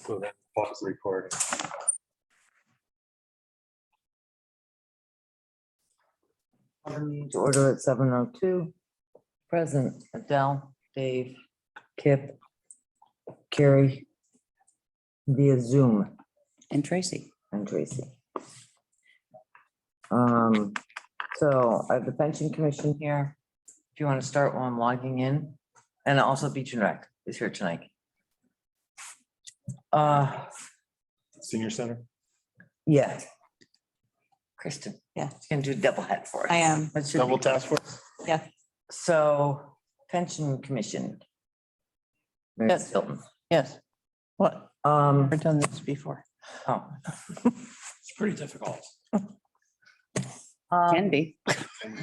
So then pause the recording. To order at 7:02. Present Adele, Dave, Kip, Carrie, via Zoom, And Tracy. and Tracy. So I have the pension commission here. If you want to start while I'm logging in, and also Beach and Rec is here tonight. Senior Center. Yeah. Kristen. Yeah. She's gonna do double head for us. I am. That should be Double good. task force. Yeah. So pension commission. Mary Yes. Hilton. Yes. What? Um, Never done this before. oh. It's pretty difficult. Can be.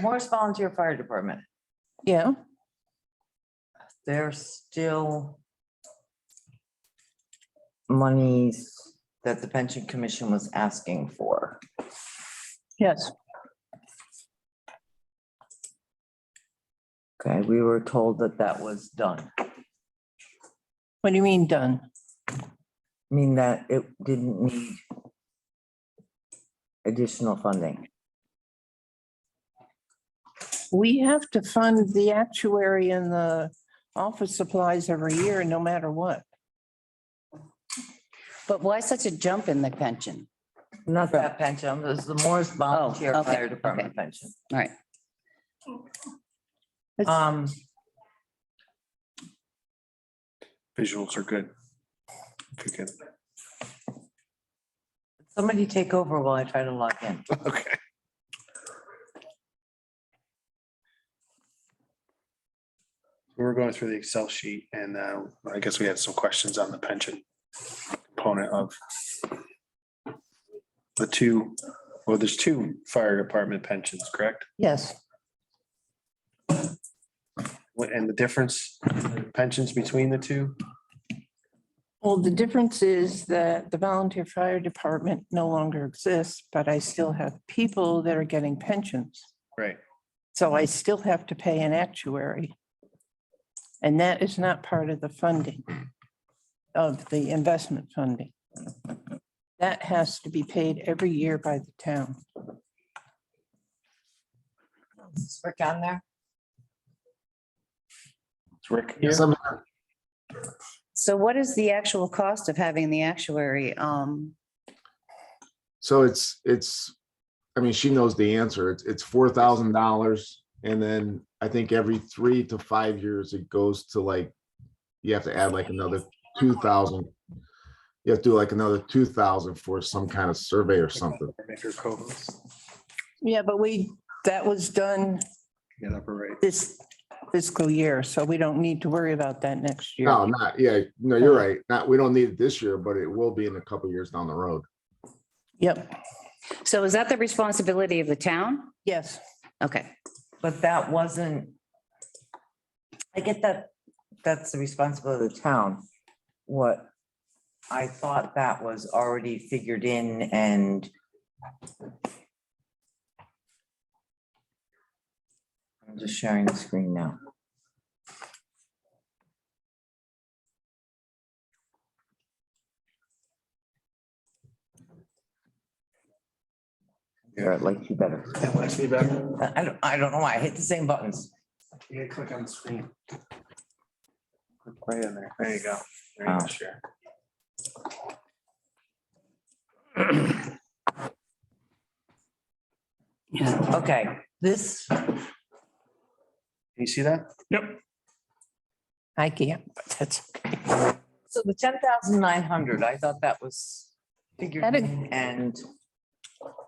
Morris Volunteer Fire Department, Yeah, there's still monies that the pension commission was asking for. yes. Okay, we were told that that was done. What do you mean done? I mean, that it didn't need additional funding. We have to fund the actuary and the office supplies every year, no matter what. But why such a jump in the pension? Not that pension, it was the Morris Volunteer okay, Fire Department pension. All right. Um, Visuals are good. If you can. somebody take over while I try to log in. Okay. We were going through the Excel sheet and I guess we had some questions on the pension component of the two, well, there's two fire department pensions, correct? Yes, And the difference pensions between the two? well, the difference is that the volunteer fire department no longer exists, but I still have people that are getting pensions. Right. So I still have to pay an actuary. And that is not part of the funding of the investment funding. That has to be paid every year by the town. Is Rick on there? It's Rick here. So what is the actual cost of having the actuary? So I mean, she knows the answer. It's $4,000. And then I think every 3 to 5 years, it goes to like, you have to add like another 2,000. You have to do like another 2,000 for some kind of survey or something. Make her co-host. Yeah, but that was done Get upper right. this fiscal year, so we don't need to worry about that next year. No, no, you're right. We don't need it this year, but it will be in a couple years down the road. Yep, So is that the responsibility of the town? yes. Okay. But that wasn't. I get that, that's the responsibility of the town. What I thought that was already figured in and. I'm just sharing the screen now. Here, I'd like you better. That likes me better. I don't know why, I hit the same buttons. You gotta click on the screen. Click right in there. There you go. There you Oh. go, share. Yeah. Okay, this, Can you see that? Yep. I can't, but that's okay. so the 10,900, I thought that was figured That is- in and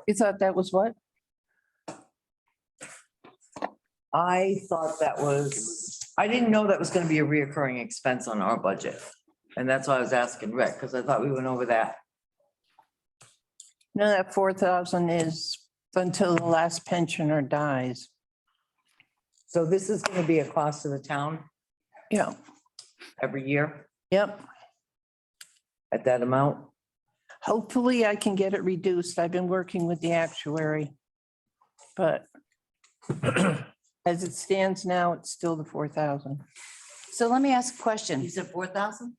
You thought that was what? I thought that was, I didn't know that was gonna be a reoccurring expense on our budget. And that's why I was asking Rick, because I thought we went over that. No, that 4,000 is until the last pensioner dies. So this is gonna be a cost to the town Yeah, every year yep. at that amount? Hopefully I can get it reduced. I've been working with the actuary. But as it stands now, it's still the 4,000. So let me ask a question. You said 4,000?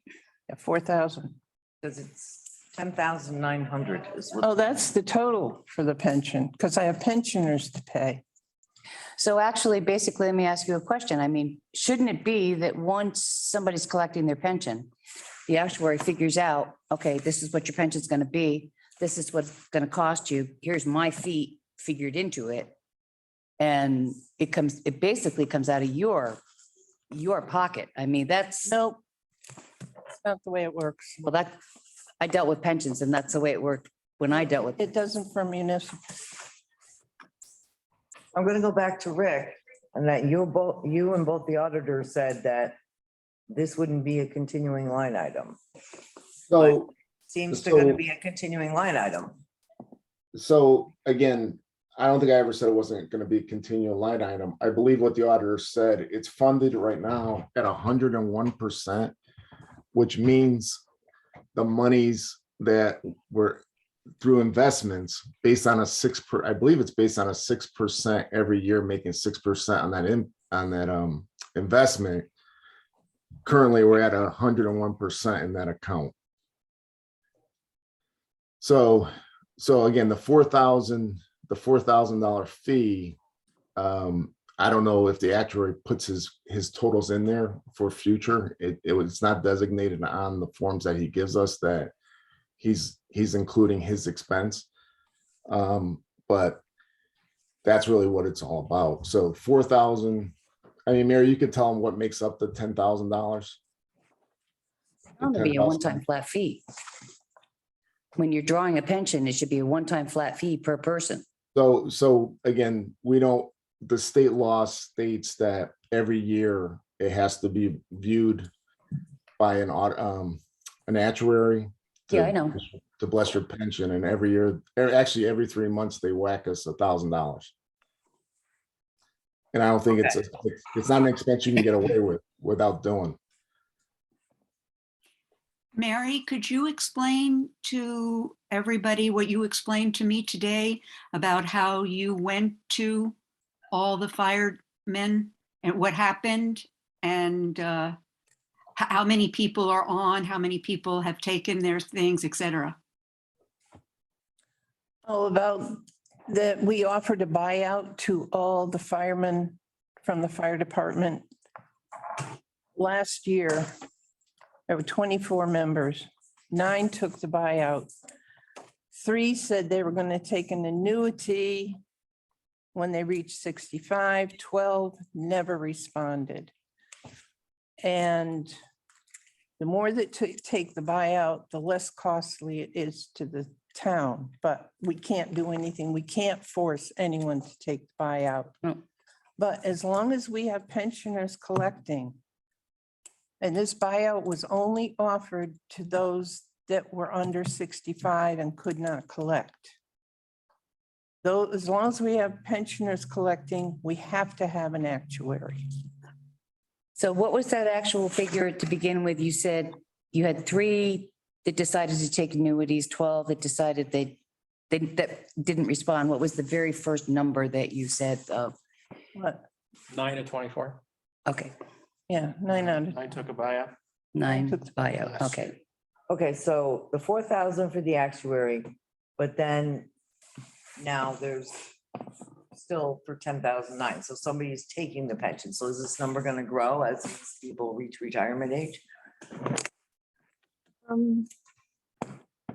Yeah, 4,000. Because it's 10,900 is what. Oh, that's the total for the pension, because I have pensioners to pay. So actually, basically, let me ask you a question. I mean, shouldn't it be that once somebody's collecting their pension, the actuary figures out, okay, this is what your pension's gonna be, this is what's gonna cost you, here's my fee figured into it. And it basically comes out of your pocket. I mean, that's, Nope. That's not the way it works. well, that, I dealt with pensions and that's the way it worked when I dealt with it. It doesn't for municipal. I'm gonna go back to Rick, and that you and both the auditors said that this wouldn't be a continuing line item. So, Seems to gonna So- be a continuing line item. so again, I don't think I ever said it wasn't gonna be a continual line item. I believe what the auditor said, it's funded right now at 101%, which means the monies that were through investments based on I believe it's based on a 6% every year, making 6% on that investment. Currently, we're at 101% in that account. So again, the $4,000 fee, I don't know if the actuary puts his totals in there for future. It's not designated on the forms that he gives us that he's including his expense. But that's really what it's all about. So 4,000, I mean, Mary, you could tell them what makes up the $10,000. It's gonna be a one-time flat fee. When you're drawing a pension, it should be a one-time flat fee per person. So again, the state law states that every year it has to be viewed by an actuary. Yeah, I know. To bless your pension, and every year, actually every 3 months, they whack us $1,000. And I don't think it's not an expense you can get away with without doing. Mary, could you explain to everybody what you explained to me today about how you went to all the firemen and what happened and how many people are on, how many people have taken their things, et cetera? Oh, about that we offered a buyout to all the firemen from the fire department. Last year, there were 24 members. 9 took the buyout. 3 said they were going to take an annuity when they reached 65. 12 never responded. And the more that take the buyout, the less costly it is to the town, but we can't do anything. We can't force anyone to take the buyout. No. But as long as we have pensioners collecting, and this buyout was only offered to those that were under 65 and could not collect. Though, as long as we have pensioners collecting, we have to have an actuary. So what was that actual figure to begin with? You said you had 3 that decided to take annuities, 12 that decided that didn't respond. What was the very first number that you said of? What? 9 to 24. Okay, Yeah, 9 out of, I took a buyout. 9 buyout, okay. Okay, so the 4,000 for the actuary, but then now there's still for 10,009. So somebody's taking the pension. So is this number going to grow as these people reach retirement age?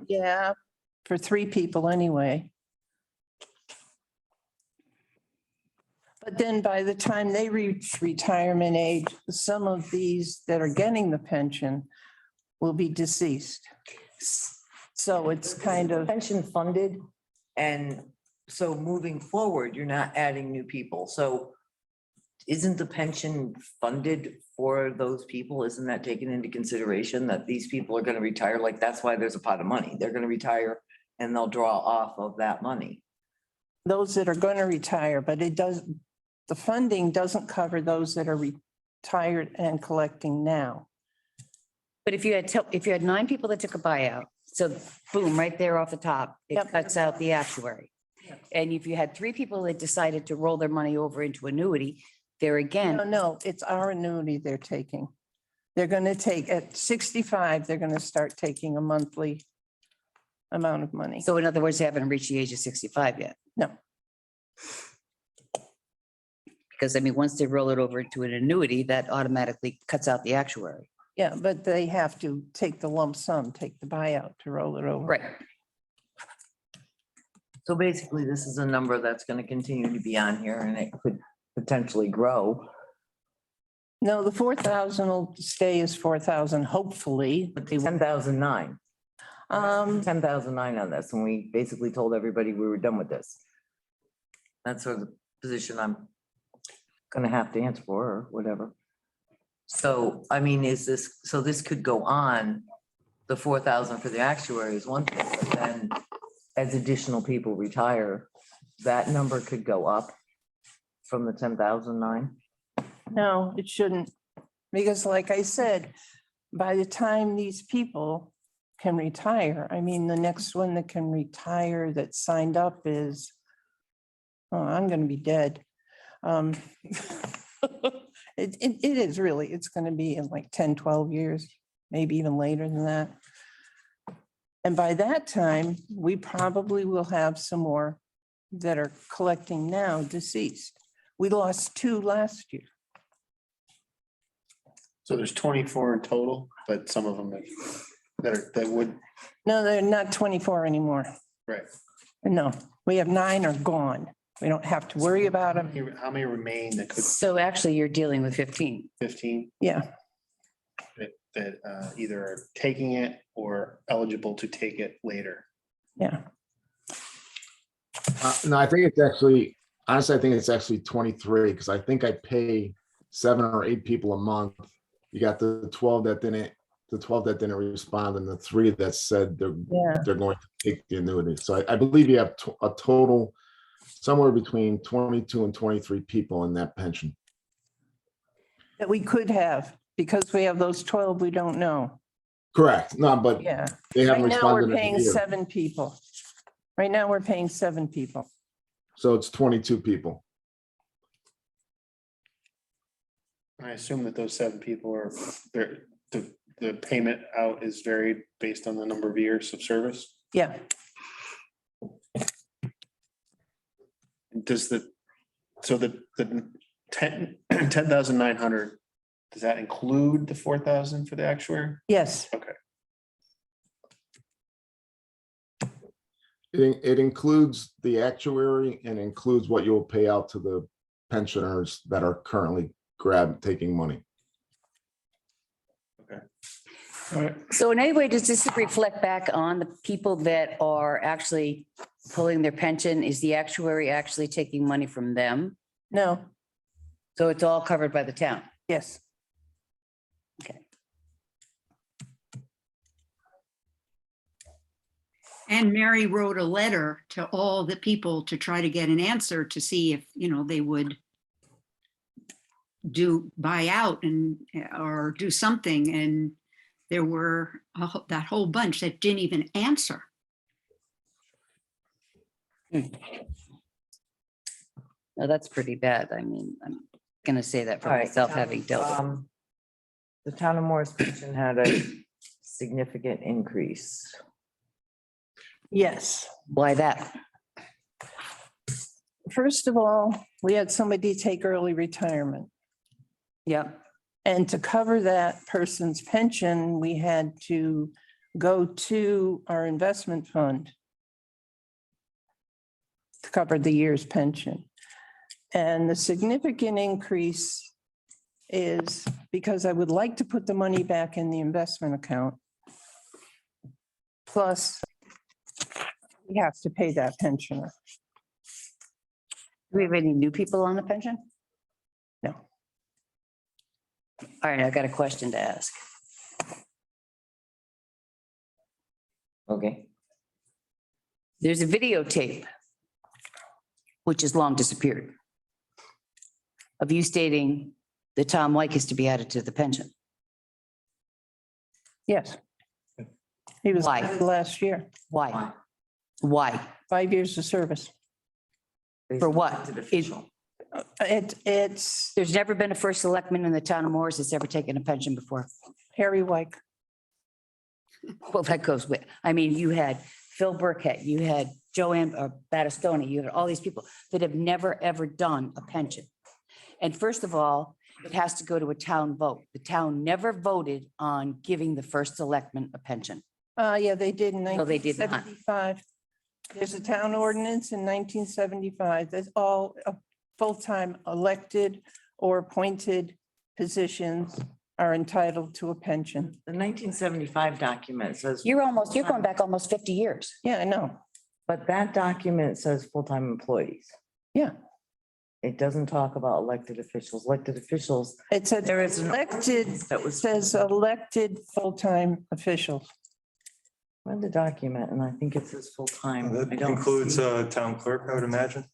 yeah, for 3 people anyway. But then by the time they reach retirement age, some of these that are getting the pension will be deceased. So it's kind of, Pension funded, and so moving forward, you're not adding new people. So isn't the pension funded for those people? Isn't that taken into consideration that these people are going to retire? Like, that's why there's a pot of money. They're going to retire and they'll draw off of that money. those that are going to retire, but it does, the funding doesn't cover those that are retired and collecting now. But if you had 9 people that took a buyout, so boom, right there off the top, it Yep. cuts out the actuary. And if you had 3 people that decided to roll their money over into annuity, there again, No, it's our annuity they're taking. They're going to take, at 65, they're going to start taking a monthly amount of money. So in other words, they haven't reached the age of 65 yet. No. Because I mean, once they roll it over into an annuity, that automatically cuts out the actuary. Yeah, but they have to take the lump sum, take the buyout to roll it over. Right. So basically, this is a number that's gonna continue to be on here and it could potentially grow. No, the 4,000 will stay as 4,000, hopefully. But the 10,009, Um, 10,009 on this, and we basically told everybody we were done with this. That's sort of the position I'm gonna have to answer for, or whatever. So, I mean, is this, so this could go on, the 4,000 for the actuary is one thing, but then as additional people retire, that number could go up from the 10,009. no, it shouldn't. Because like I said, by the time these people can retire, I mean, the next one that can retire that signed up is, oh, I'm gonna be dead. It is really, it's gonna be in like 10, 12 years, maybe even later than that. And by that time, we probably will have some more that are collecting now deceased. We lost 2 last year. So there's 24 in total, but some of them that would, No, they're not 24 anymore. right. No, we have 9 are gone. We don't have to worry about them. How many remain that could So actually, you're dealing with 15. 15 Yeah, that either are taking it or eligible to take it later? yeah. No, I think it's actually, honestly, I think it's actually 23, because I think I pay 7 or 8 people a month. You got the 12 that didn't respond, and the 3 that said Yeah. they're going to take the annuity. So I believe you have a total somewhere between 22 and 23 people in that pension. That we could have, because we have those 12 we don't know. Correct. No, but Yeah. they haven't Right now, we're responded. in a paying year. 7 people. Right now, we're paying 7 people. So it's 22 people. I assume that those 7 people are, the payment out is varied based on the number of years of service. Yeah, Does so the 10,900, does that include the 4,000 for the actuary? yes, It includes the actuary and includes what you'll pay out to the pensioners that are currently taking money. All right. So in any way, does this reflect back on the people that are actually pulling their pension? Is the actuary actually taking money from them? no, So it's all covered by the town? yes. And Mary wrote a letter to all the people to try to get an answer to see if, they would buy out or do something. And there were that whole bunch that didn't even answer. No, that's pretty bad. I mean, I'm gonna say that for All right, myself, having dealt with it. The town of Morris pension had a significant increase. Yes. Why that? First of all, we had somebody take early retirement. Yep. And to cover that person's pension, we had to go to our investment fund to cover the year's pension. And the significant increase is because I would like to put the money back in the investment account. Plus, we have to pay that pensioner. Do we have any new people on the pension? No. All right, I got a question to ask. Okay. There's a videotape, which has long disappeared, of you stating that Tom White is to be added to the pension. Yes. He was Why? added last year, Why? Why? 5 years of service. For what? Elected official. It's There's never been a first selectman in the town of Morris that's ever taken a pension before. Harry White. Well, that goes with, I mean, you had Phil Burkett, you had Joanne Battistoni, you had all these people that have never, ever done a pension. And first of all, it has to go to a town vote. The town never voted on giving the first selectman a pension. Yeah, they did in No, they did not. 1975. There's a town ordinance in 1975. That's all full-time elected or appointed positions are entitled to a pension. The 1975 document says, You're going back almost 50 years. Yeah, I know. but that document says full-time employees. Yeah. It doesn't talk about elected officials. Elected officials, It said there is an elected, that was says elected full-time officials. read the document and I think it says full-time. I That don't includes see town clerk, I would imagine.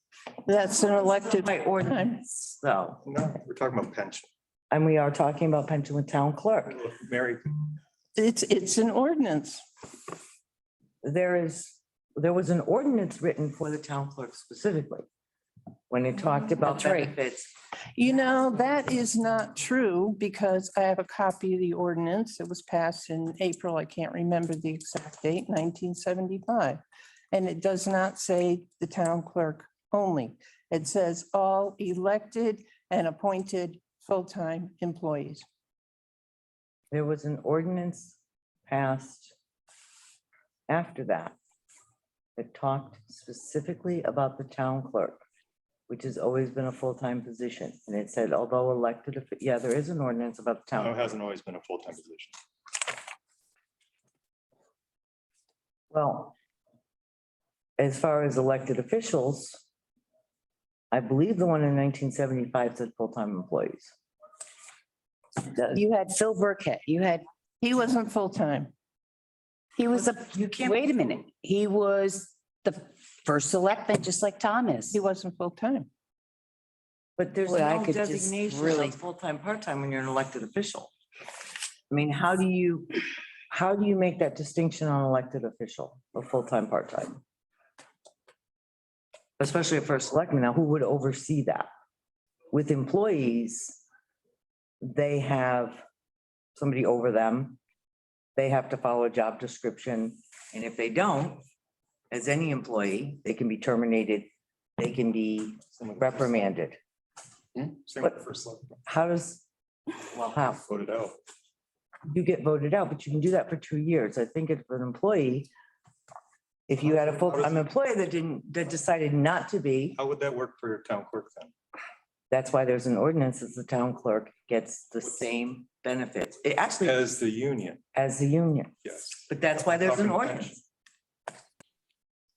That's an elected. By ordinance, though, No, we're talking about pension. and we are talking about pension with town clerk. Mary, It's an ordinance. There was an ordinance written for the town clerk specifically. When it talked about That's right. benefits, You know, that is not true because I have a copy of the ordinance. It was passed in April. I can't remember the exact date, 1975. And it does not say the town clerk only. It says all elected and appointed full-time employees. there was an ordinance passed after that that talked specifically about the town clerk, which has always been a full-time position. And it said, although elected, yeah, there is an ordinance about the town. no, it hasn't always been a full-time position. Well, as far as elected officials, I believe the one in 1975 said full-time employees. It does. You had Phil Burkett, He wasn't full-time. he was You can't. wait a minute, he was the first selectman, just like Tom is. He wasn't full-time. But there's Boy, I no could just designation really- of full-time, part-time when you're an elected official. I mean, how do you make that distinction on elected official, of full-time, part-time? Especially a first selectman. Now, who would oversee that? With employees, they have somebody over them. They have to follow a job description, and if they don't, as any employee, they can be terminated, they can be reprimanded. Same with the first selectman. How does, well, how, Voted out. you get voted out, but you can do that for 2 years. I think if an employee, if you had a full-time employee that decided not to be, How would that work for your town clerk then? that's why there's an ordinance as the town clerk gets the same benefits. It actually, As the union, as the union, yes. but that's why there's an Talking ordinance. pension.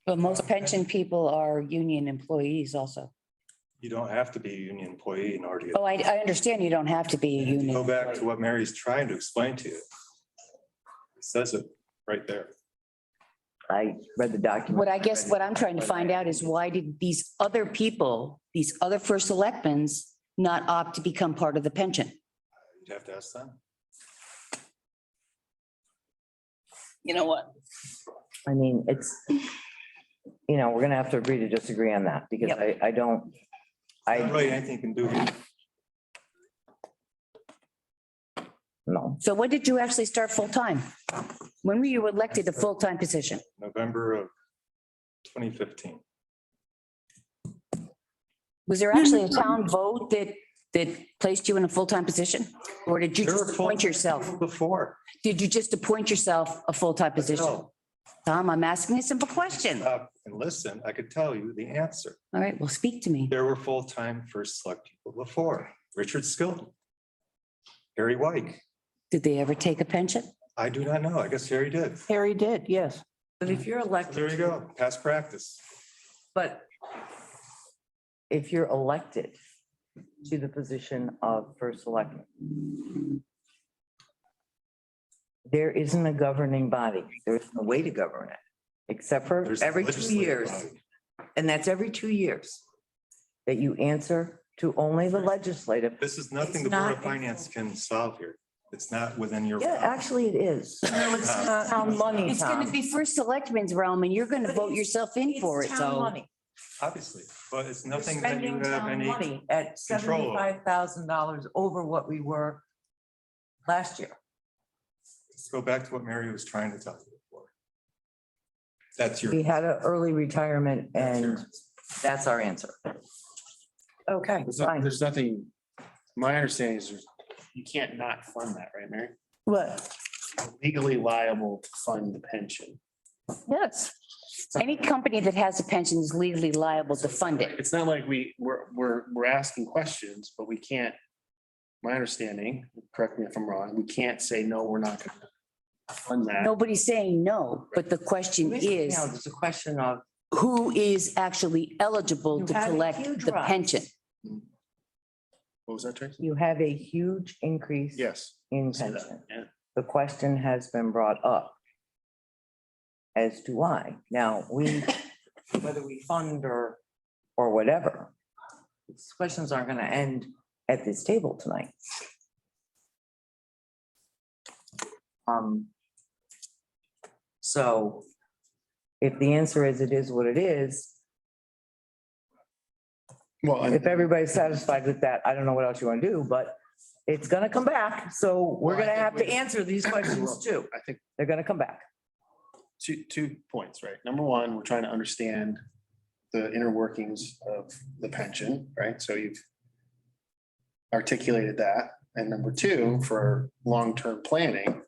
But most pension people are union employees also. You don't have to be a union employee in order to. get- Oh, I understand you don't have to be a If you union. Go back to employee. what Mary's trying to explain to you. It says it right there. I read the document. What I'm trying to find out is why did these other people, these other first selectmen's not opt to become part of the pension? You'd have to ask them. You know what? I mean, it's, we're gonna have to agree to disagree on that because Yep. I don't, Not really anything you can do. no. So when did you actually start full-time? When were you elected a full-time position? November of 2015. Was there actually a town vote that placed you in a full-time position? Or did you There were just appoint full- yourself? Before. Did you just appoint yourself a full-time position? No, Tom, I'm asking a simple question. All stop and listen, I could tell you the answer. right, well, speak to me. There were full-time first select people before. Richard Skilton. Harry White. Did they ever take a pension? I do not know. I guess Harry did. Harry did, yes. But if you're elected. There you go. Past practice. But if you're elected to the position of first selectman, there isn't a governing body. There isn't a way to govern it, except for There's every 2 legislative years. body. And that's every 2 years that you answer to only the legislative. This is nothing It's the Board not- of Finance can solve here. It's not within your. Yeah, actually it is. It's town money, It's gonna Tom. be first selectmen's realm and you're gonna vote yourself in for it, It's town so. money. obviously, but it's nothing that you Spending have town any. money at control over. $75,000 over what we were last year. Let's go back to what Mary was trying to tell you before. That's your. We had an early retirement that's your and answer. that's our answer. Okay, fine. There's nothing, my understanding is you can't not fund that, right, Mary? What? Legally liable to fund the pension. Yes, Any company that has a pension is legally liable to fund it. It's not like we're asking questions, but we can't, my understanding, correct me if I'm wrong, we can't say, no, we're not gonna fund that. Nobody's saying no, but the question Now, is, there's a question of, who is actually eligible You to had a collect huge the rise. pension? What was that, Tracy? you have a huge increase Yes. in See that, pension. yeah. The question has been brought up as to why. Now, whether we fund or whatever, these questions aren't gonna end at this table tonight. So if the answer is it is what it is, Well, if everybody's satisfied with that, I don't know what else you want to do, but it's gonna come back. So we're Well, I gonna think have to we- answer these questions too. I think They're gonna come back. two points, right? Number one, we're trying to understand the inner workings of the pension, right? So you've articulated that. And number two, for long-term planning,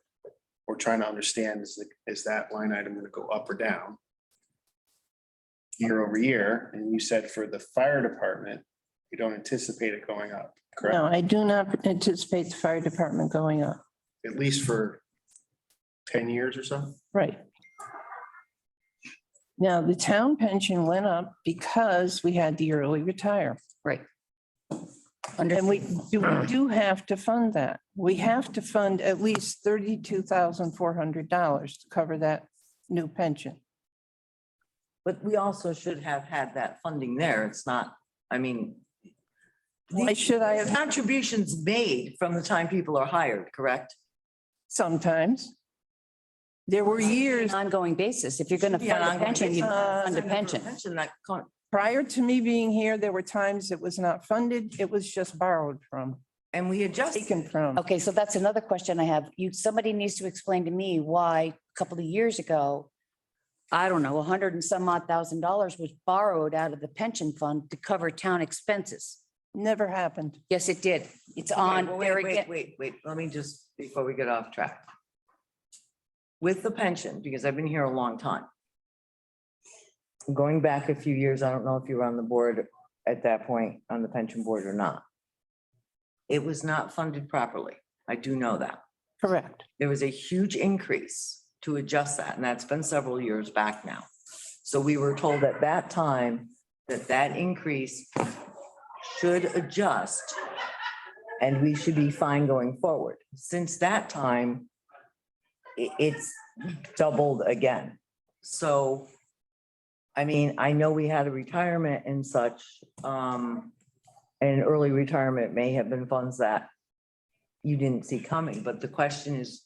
we're trying to understand is that line item going to go up or down year over year? And you said for the fire department, you don't anticipate it going up, no, correct? I do not anticipate the fire department going up. At least for 10 years or so? Right. Now, the town pension went up because we had the early retire. Right. And we do have to fund that. We have to fund at least $32,400 to cover that new pension. But we also should have had that funding there. It's not, I mean. Why should I there's have? Contributions made from the time people are hired, correct? Sometimes. There were years Ongoing basis. If you're going to Yeah, fund a ongoing pension, you basis. fund a For pension. that prior to me being here, there were times it was not funded. It was just borrowed from, and we adjust. taken from. Okay, so that's another question I have. Somebody needs to explain to me why a couple of years ago, I don't know, 100 and some odd $1,000 was borrowed out of the pension fund to cover town expenses. Never happened. Yes, it did. It's on Wait, there wait, again. wait. Let me just, before we get off track. With the pension, because I've been here a long time. Going back a few years, I don't know if you were on the board at that point, on the pension board or not. It was not funded properly. I do know that. Correct. There was a huge increase to adjust that, and that's been several years back now. So we were told at that time that that increase should adjust and we should be fine going forward. Since that time, it's doubled again. So, I mean, I know we had a retirement and such, and early retirement may have been funds that you didn't see coming, but the question is,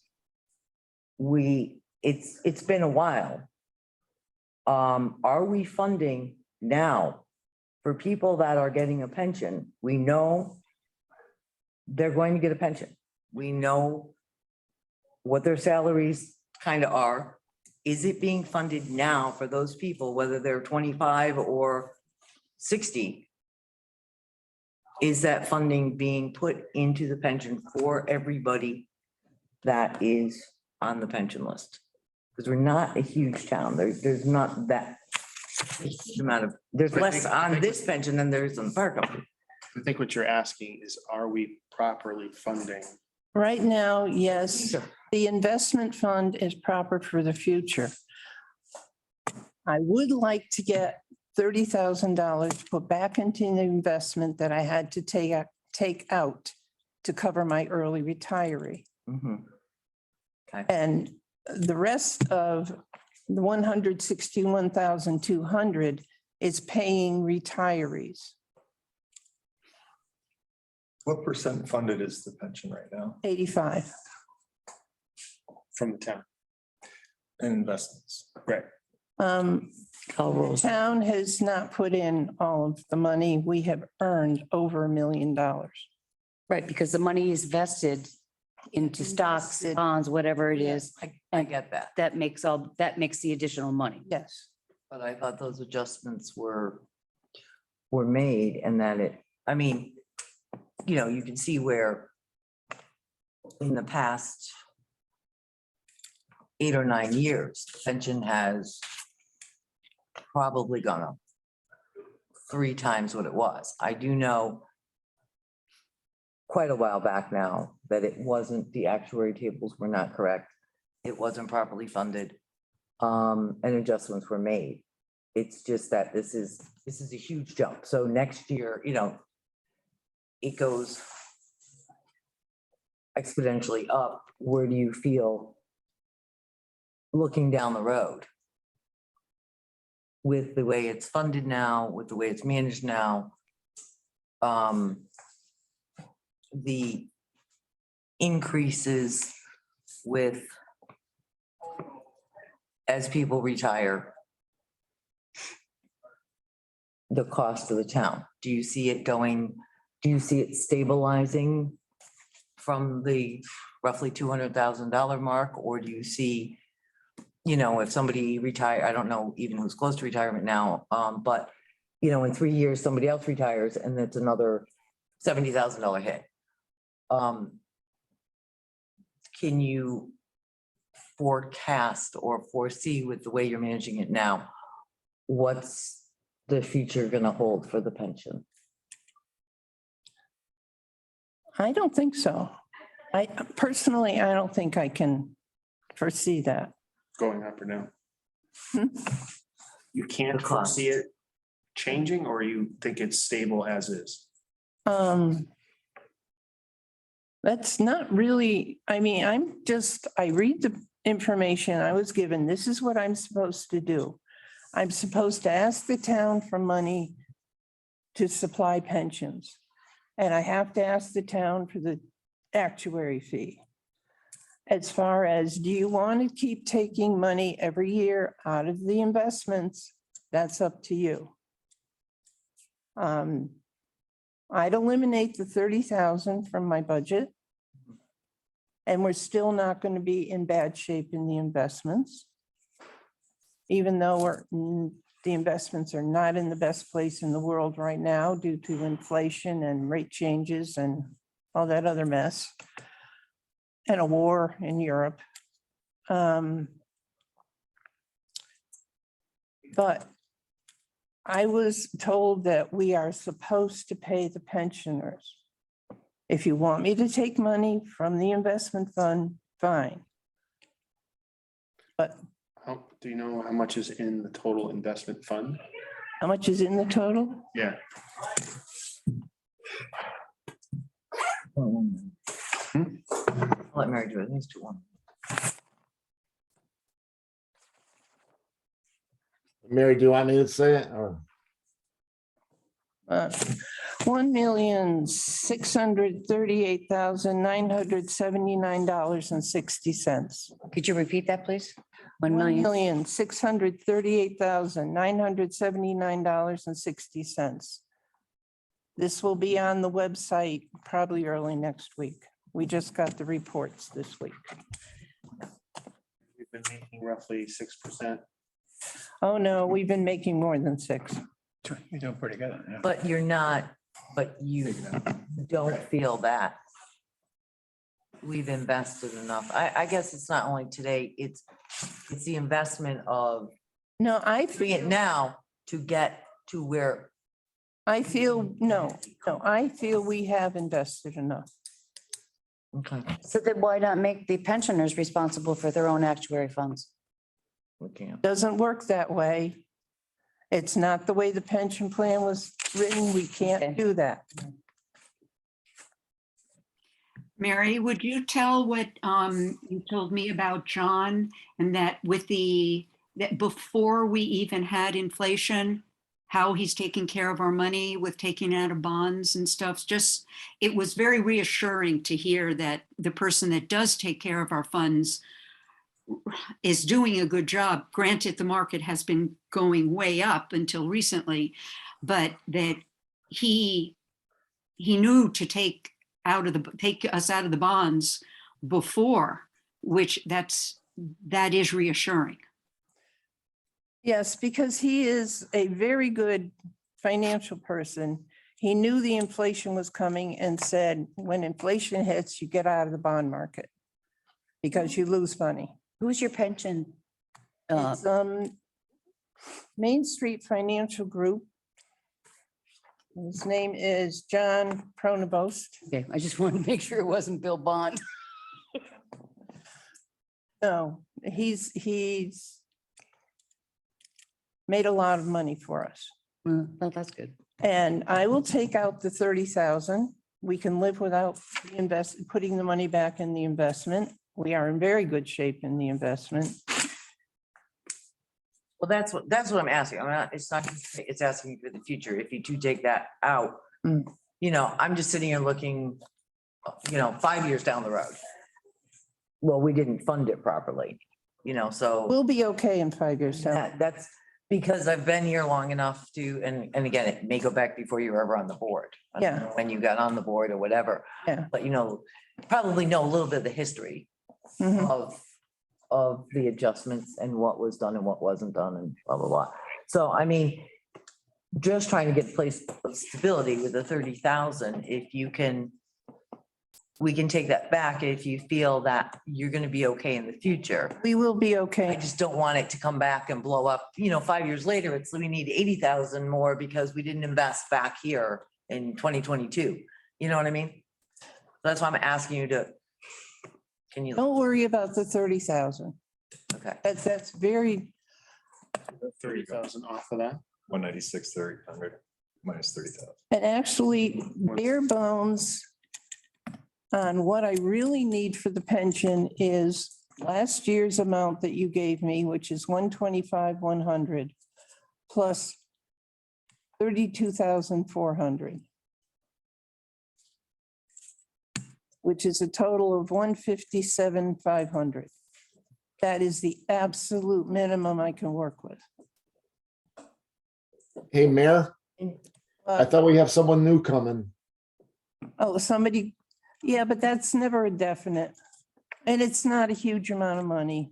it's been a while. Are we funding now for people that are getting a pension? We know they're going to get a pension. We know what their salaries kind of are. Is it being funded now for those people, whether they're 25 or 60? Is that funding being put into the pension for everybody that is on the pension list? Because we're not a huge town. There's not that huge amount of, there's less on this pension than there is on the fire company. I think what you're asking is, are we properly funding? Right now, yes, the investment fund is proper for the future. I would like to get $30,000 put back into the investment that I had to take out to cover my early retiree. Mhm. And the rest of the 161,200 is paying retirees, What percent funded is the pension right now 85. From the town, in investments? right? Call rolls. Town has not put in all of the money. We have earned over $1 million. Right, because the money is vested into stocks, bonds, whatever it is. I get that, That makes the additional money. Yes. but I thought those adjustments were made and that it, I mean, you know, you can see where in the past 8 or 9 years, pension has probably gone up 3 times what it was. I do know quite a while back now that it wasn't, the actuary tables were not correct. It wasn't properly funded. And adjustments were made. It's just that this is a huge jump. So next year, you know, it goes exponentially up. Where do you feel looking down the road? With the way it's funded now, with the way it's managed now, the increases with as people retire, the cost of the town. Do you see it going, do you see it stabilizing from the roughly $200,000 mark? Or do you see, you know, if somebody retire, I don't know even who's close to retirement now, but you know, in 3 years, somebody else retires and it's another $70,000 hit. Can you forecast or foresee with the way you're managing it now, what's the future gonna hold for the pension? I don't think so. I personally, I don't think I can foresee that. Going up or down? Hmm? You can't The cost. foresee it changing, or you think it's stable as is? That's not really, I mean, I read the information I was given. This is what I'm supposed to do. I'm supposed to ask the town for money to supply pensions. And I have to ask the town for the actuary fee. As far as, do you want to keep taking money every year out of the investments? That's up to you. I'd eliminate the 30,000 from my budget. And we're still not going to be in bad shape in the investments. Even though the investments are not in the best place in the world right now due to inflation and rate changes and all that other mess. And a war in Europe. But I was told that we are supposed to pay the pensioners. If you want me to take money from the investment fund, fine. But Do you know how much is in the total investment fund? how much is in the total? Yeah. Let Mary do it, these two. Mary, do you want me to say it or? $1,638,979.60. Could you repeat that, please? 1 million. $1,638,979.60. This will be on the website probably early next week. We just got the reports this week. We've been making roughly 6%. Oh, no, we've been making more than 6. You're doing pretty good. Yeah. But you're not, but you don't feel that we've invested enough. I guess it's not only today, it's the investment of No, I doing it feel, now to get to where. I feel we have invested enough. Okay. So then why not make the pensioners responsible for their own actuary funds? We can't. Doesn't work that way. It's not the way the pension plan was written. We Okay. can't do that. Mary, would you tell what you told me about John and that that before we even had inflation, how he's taking care of our money with taking out of bonds and stuff? Just, it was very reassuring to hear that the person that does take care of our funds is doing a good job. Granted, the market has been going way up until recently, but that he knew to take us out of the bonds before, which that is reassuring. Yes, because he is a very good financial person. He knew the inflation was coming and said, when inflation hits, you get out of the bond market because you lose money. Who's your pension? It's, Main Street Financial Group. His name is John Pronovost. Okay, I just wanted to make sure it wasn't Bill Bond. No, he's made a lot of money for us. Well, that's good. And I will take out the 30,000. We can live without putting the money back in the investment. We are in very good shape in the investment. Well, that's what I'm asking. I'm not, it's asking for the future. If you do take that out, I'm just sitting here looking, 5 years down the road. Well, we didn't fund it properly, so. We'll be okay in 5 years. Time. That's because I've been here long enough to, and again, it may go back before you were ever on the board. I don't Yeah. know when you got on the board or whatever. Yeah. But probably know a little bit of the history Mhm. of the adjustments and what was done and what wasn't done and blah, blah, blah. So, I mean, just trying to get place of stability with the 30,000, if you can, we can take that back if you feel that you're gonna be okay in the future. We will be I okay. just don't want it to come back and blow up, 5 years later, we need 80,000 more because we didn't invest back here in 2022. You know what I mean? That's why I'm asking you can you, Don't worry about the 30,000. okay. That's very, 30,000 off of that. 196, 300 minus 30,000. and actually bare bones on what I really need for the pension is last year's amount that you gave me, which is 125, 100 plus 32,400. Which is a total of 157,500. That is the absolute minimum I can work with. Hey, Mayor, I thought we have someone new coming. Oh, somebody, yeah, but that's never a definite. And it's not a huge amount of money.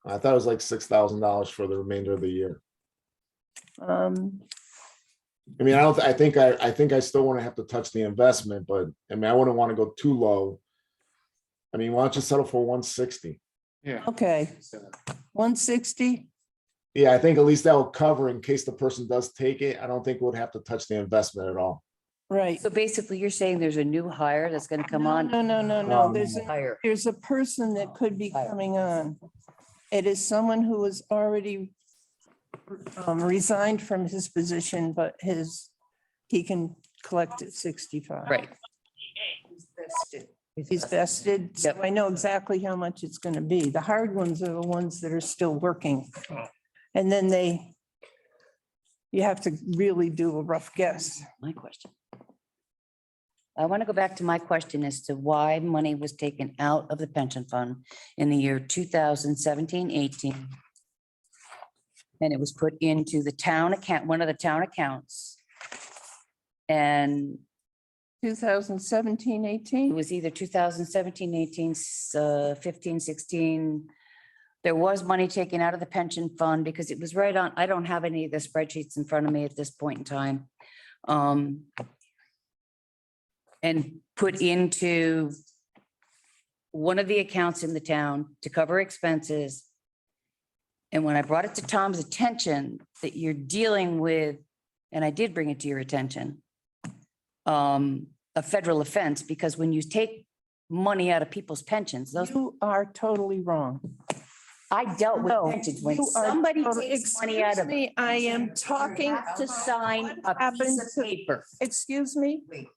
I thought it was like $6,000 for the remainder of the year. I mean, I think I still want to have to touch the investment, but I mean, I wouldn't want to go too low. I mean, why don't you settle for 160? Yeah. Okay, 160. Yeah, I think at least that will cover in case the person does take it. I don't think we'll have to touch the investment at all. Right. So basically, you're saying there's a new hire that's gonna come on? No. Higher. There's a person that could be coming on. It is someone who was already resigned from his position, but he can collect at 65. Right. He's vested, so I know exactly how much it's gonna be. The hard ones are the ones that are still working. And then you have to really do a rough guess. My question. I want to go back to my question as to why money was taken out of the pension fund in the year 2017, 18. And it was put into the town account, one of the town accounts. And 2017, it 18. was either 2017, 18, 15, 16. There was money taken out of the pension fund because it was right on, I don't have any of the spreadsheets in front of me at this point in time. And put into one of the accounts in the town to cover expenses. And when I brought it to Tom's attention that you're dealing with, and I did bring it to your attention, a federal offense, because when you take money out of people's pensions, those, You are totally wrong. I dealt with No, pensions. When you are somebody totally- takes money out of. Excuse me, I am talking To sign a piece happened of to- paper. Excuse me, Wait,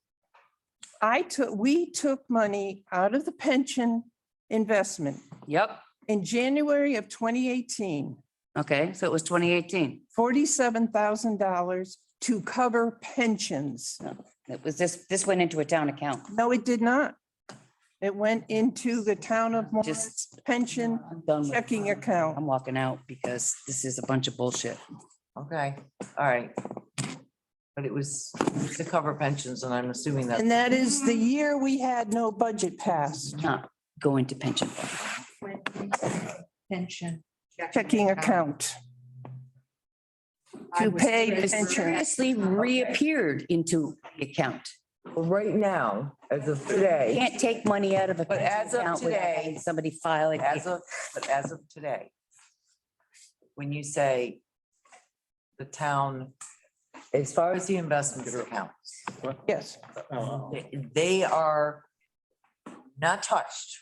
we took money out of the pension investment Yep. in January of 2018, Okay, so it was 2018. $47,000 to cover pensions. It was this went into a town account. No, it did not. It went into the town of Morris Just- pension I'm done with it. checking account. I'm walking out because this is a bunch of bullshit. Okay, all right. But it was to cover pensions and I'm assuming that. And that is the year we had no budget passed, Not going to pension fund. Pension. checking account. To pay pension. Mysteriously reappeared into the account. Right now, as of today, Can't take money out of a But as pension of account without today- having somebody file it. but as of today, when you say the town, as far as the investments accounts, Yes, they are not touched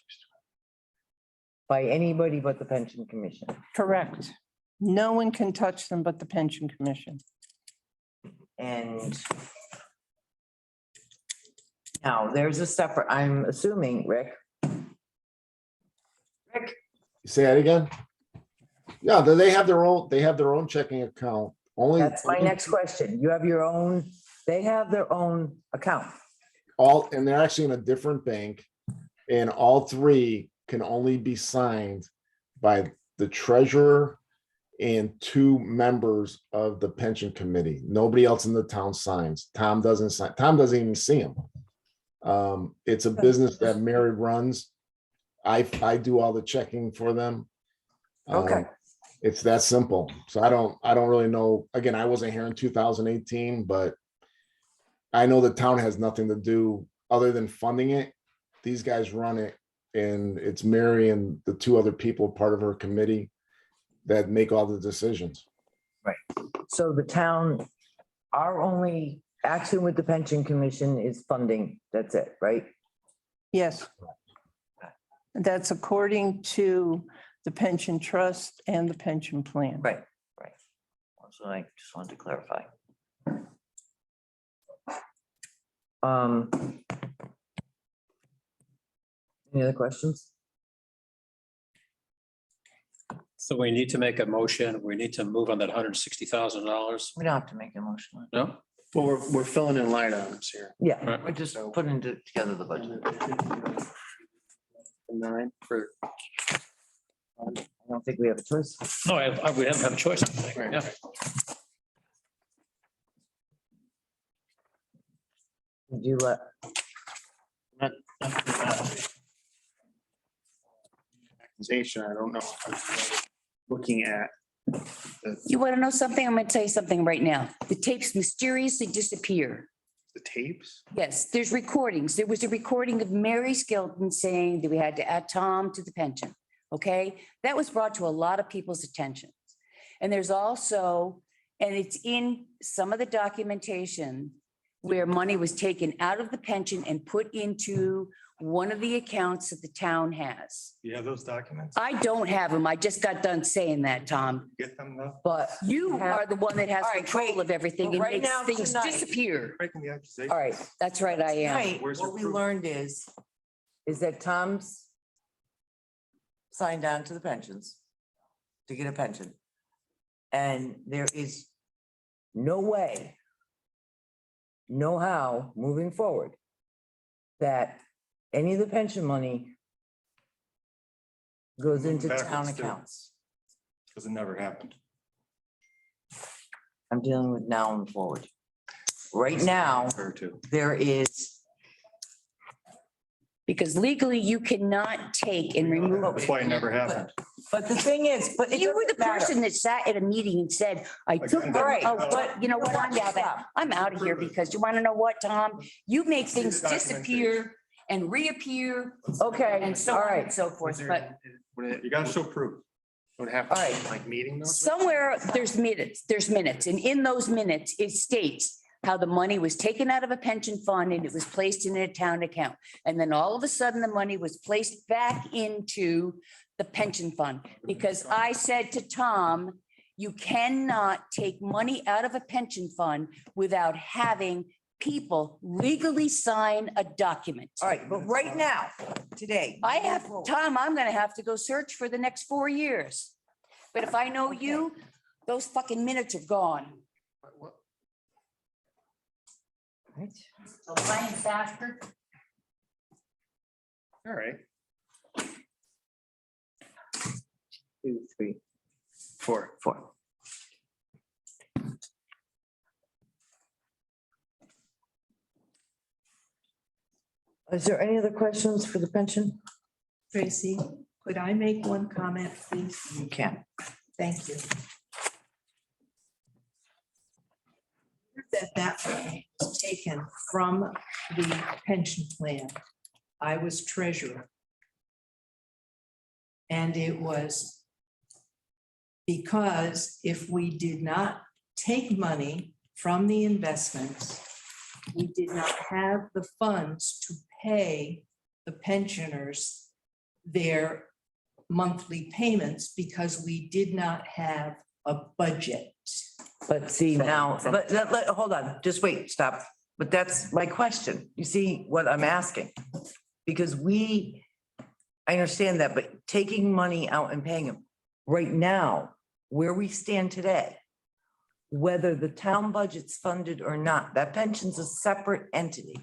by anybody but the pension commission. correct. No one can touch them but the pension commission. And now there's a separate, I'm assuming, Rick. Say that again? Yeah, they have their own checking account. Only. That's my next question. You have your own, they have their own account. All, and they're actually in a different bank. And all three can only be signed by the treasurer and two members of the pension committee. Nobody else in the town signs. Tom doesn't sign. Tom doesn't even see them. It's a business that Mary runs. I do all the checking for them. Okay. It's that simple. So I don't really know. Again, I wasn't here in 2018, but I know the town has nothing to do other than funding it. These guys run it, and it's Mary and the two other people, part of her committee, that make all the decisions. So the town, our only action with the pension commission is funding. That's it, right? Yes. That's according to the pension trust and the pension plan. Right, right. So I just wanted to clarify. Any other questions? So we need to make a motion. We need to move on that $160,000. We don't have to make a motion. No? Well, we're filling in line items here. Yeah, Right. we're just putting together the budget. 9 for. I don't think we have a choice. No, we haven't had a choice. I think. Right. Yeah. Did you let, Accusation, I don't know. Looking at. You want to know something? I'm going to tell you something right now. The tapes mysteriously disappear. The tapes? Yes, there's recordings. There was a recording of Mary Skeleton saying that we had to add Tom to the pension. Okay, that was brought to a lot of people's attention. And there's also, and it's in some of the documentation where money was taken out of the pension and put into one of the accounts that the town has. You have those documents? I don't have them. I just got done saying that, Tom. Get them though? but, You are the one that has All right, control of everything and right makes now, things tonight- disappear. Breaking the accusation. all right. That's right, I am. Tonight, Where's what your we proof? learned is that Tom's signed on to the pensions to get a pension. And there is no way, no how, moving forward, that any of the pension money goes into town Backwards, too. accounts. Because it never happened. I'm dealing with now and forward. Right now, Her too. there is, Because legally you cannot take and remove. That's why it never happened. but the thing is, but it You were the doesn't matter. person that sat at a meeting and said, I took, Again, them right, out." but You know what, I'm out Stop. of here because you want to know what, Tom? You make See the things disappear and reappear Okay, and so all on right. and so forth. But You gotta show proof. Would have, All right. like meeting notes? somewhere there's minutes, and in those minutes, it states how the money was taken out of a pension fund and it was placed in a town account. And then all of a sudden, the money was placed back into the pension fund. Because I said to Tom, you cannot take money out of a pension fund without having people legally sign a document. All right, but right now, today. I have, Tom, I'm gonna have to go search for the next 4 years. But if I know you, those fucking minutes are gone. Right. So lying bastard. All right, 2, 3, 4. 4. Is there any other questions for the pension? Tracy, could I make one comment, please? You can. Thank you. That money was taken from the pension plan. I was treasurer. And it was because if we did not take money from the investments, we did not have the funds to pay the pensioners their monthly payments because we did not have a budget. But see From- now, from- but hold on, just wait, stop. But that's my question. You see what I'm asking? Because I understand that, but taking money out and paying them right now, where we stand today, whether the town budget's funded or not, that pension's a separate entity.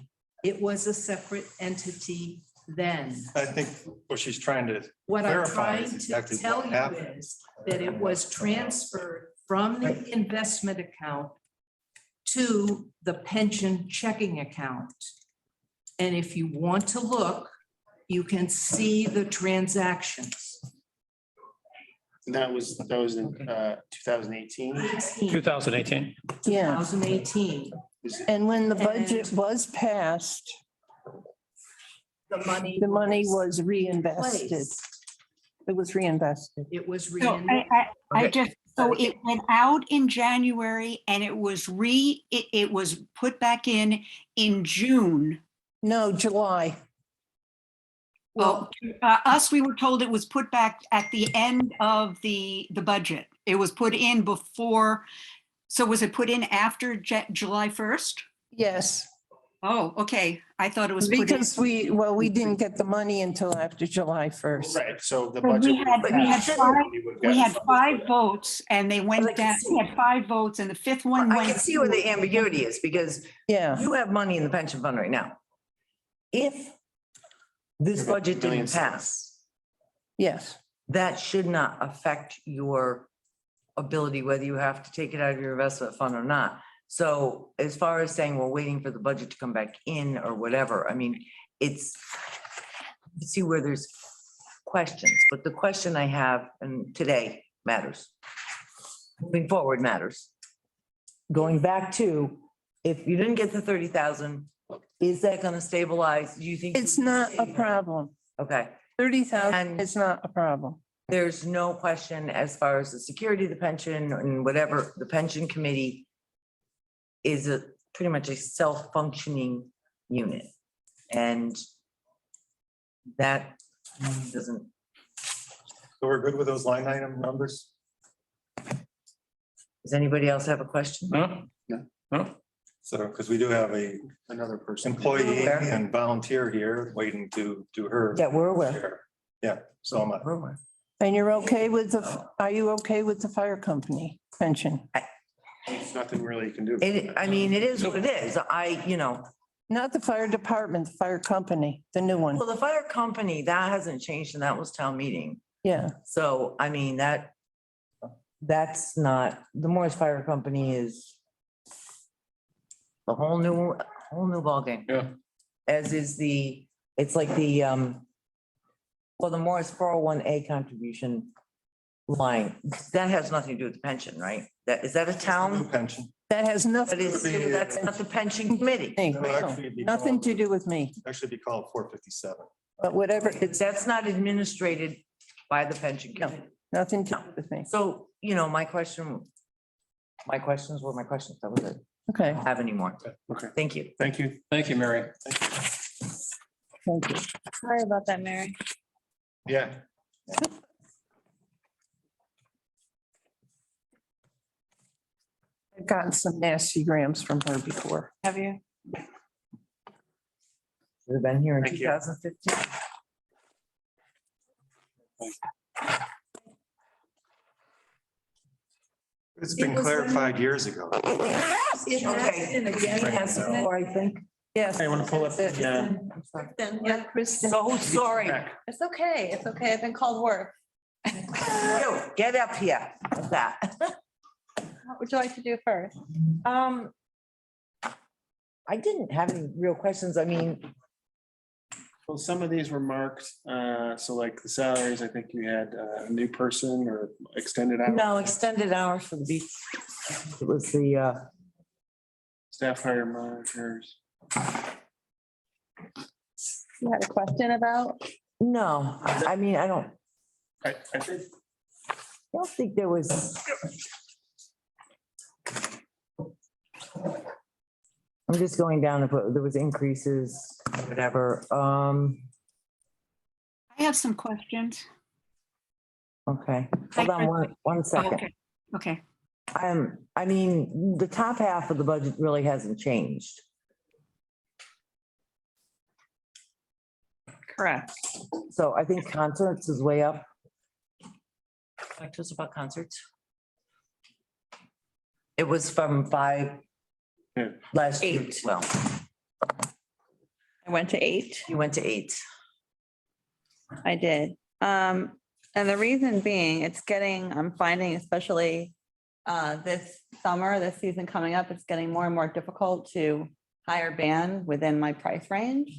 It was a separate entity then. I think what she's trying to, What I'm Clarify trying is to exactly tell what you happened. is that it was transferred from the investment account to the pension checking account. And if you want to look, you can see the transactions. That was in 2018. 2018. Yeah, 2018, and when the budget was passed, the money. the money was reinvested. placed. It was reinvested. It was So reinvested. I Okay. just, so it went out in January and it was it was put back in June. No, July. Well, us, we were told it was put back at the end of the budget. It was put in before, so was it put in after July 1st? Yes, Oh, okay. I thought it was put in. because we didn't get the money until after July 1st. Right, so the But budget. we had 5 votes and they Well, I went can down, see- we had 5 votes and the 5th one I went. can see where the ambiguity is because Yeah, you have money in the pension fund right now. If this budget didn't Millions. pass, yes. that should not affect your ability, whether you have to take it out of your investment fund or not. So as far as saying we're waiting for the budget to come back in or whatever, I mean, it's, you see where there's questions, but the question I have, and today matters. Moving forward matters. Going back to, if you didn't get the 30,000, is that gonna stabilize? Do you think? It's not a problem. Okay. 30,000 And- is not a problem. There's no question as far as the security of the pension and whatever, the pension committee is pretty much a self-functioning unit. And that doesn't, so we're good with those line item numbers? does anybody else have a question? No? No. No? So, because we do have a Another person. employee Where? and volunteer here waiting to do her. Yeah, we're aware. share. Yeah, so am I. We're aware. And you're okay with are you okay with the fire company pension? There's nothing really you can do. I mean, it is what it is. Not the fire department, the fire company, the new one. Well, the fire company, that hasn't changed and that was town meeting. Yeah, So, I mean, that's not, the Morris Fire Company is a whole new ballgame. Yeah. As is it's like the Morris 401A contribution line, that has nothing to do with the pension, right? Is that a New town? pension. that has But nothing, that's not the pension committee. It would actually be nothing to called- do with me, Actually be called 457. but whatever, That's not administrated by the pension committee. nothing to do with me. So, my questions were my questions. That was it. Okay, I don't have any more. Okay. Thank you. Thank you. Thank you, Mary. thank you. Sorry about that, Mary. Yeah. I've gotten some nasty grams from her before. Have you? Should have been here in Thank you. 2015. It's been clarified years ago. It has been again. Yes, hasn't it? or I think. Yes. I want to pull up, yeah. Yeah, Kristen. So sorry. It's okay. It's okay. I've been called worse. Yo, get up here. What's that? What would you like to do first? I didn't have any real questions. I mean, Well, some of these were marked, so like the salaries, I think you had a new person or extended hours. no, extended hours for the beach. It was the, Staff hire monitors. You had a question about? no, I mean, I don't I think, think there was. I'm just going down and put, there was increases, whatever. I have some questions. Okay, hold on one second. Okay, okay. I mean, the top half of the budget really hasn't changed. Correct. So I think concerts is way up. Talk to us about concerts. It was from 5 Yeah. last year. 8. Well, I went to 8. you went to 8. I did. And the reason being, I'm finding especially this summer, this season coming up, it's getting more and more difficult to hire band within my price range.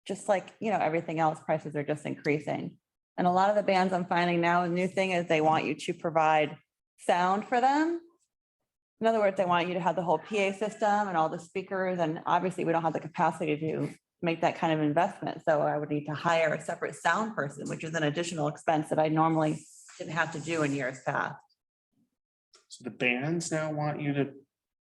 Just like, everything else, prices are just increasing. And a lot of the bands I'm finding now, the new thing is they want you to provide sound for them. In other words, they want you to have the whole PA system and all the speakers, and obviously we don't have the capacity to make that kind of investment. So I would need to hire a separate sound person, which is an additional expense that I normally didn't have to do in years past. so the bands now want you to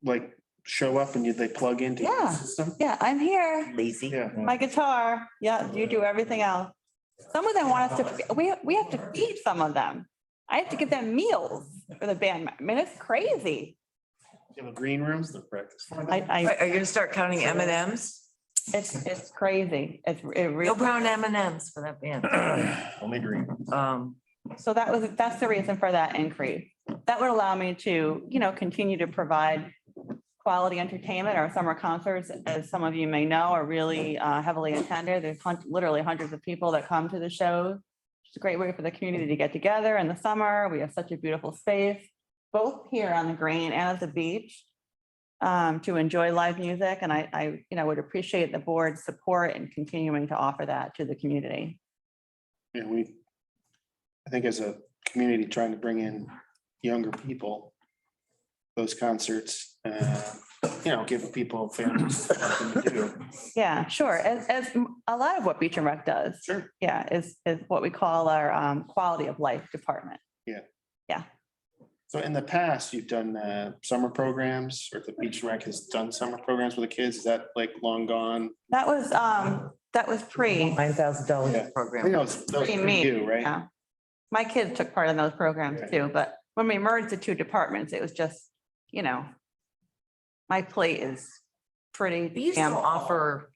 like show up and they plug into your Yeah. system? Yeah, I'm here. Lazy. Yeah. My guitar. Yeah, you do everything else. Some of them want us to, we have to feed some of them. I have to give them meals for the band. I mean, it's crazy. You have a green rooms, the practice. I, Are you gonna start counting M&Ms? it's crazy. It No really, brown M&Ms for that band. Only green. so that's the reason for that increase. That would allow me to, continue to provide quality entertainment. Our summer concerts, as some of you may know, are really heavily attended. There's literally hundreds of people that come to the shows. It's a great way for the community to get together in the summer. We have such a beautiful space, both here on the green and at the beach, to enjoy live music. And I would appreciate the board's support in continuing to offer that to the community. Yeah, I think as a community trying to bring in younger people, those concerts, give people families something to do. Yeah, sure. As a lot of what Beach and Rec does. Sure. Yeah, is what we call our quality of life department. So in the past, you've done summer programs, or the Beach and Rec has done summer programs with the kids. Is that like long gone? That was pre. $9,000 I program. think that was Pretty for me, you, right? yeah. My kids took part in those programs too, but when we merged the two departments, it was just, my plate is pretty. Do you still offer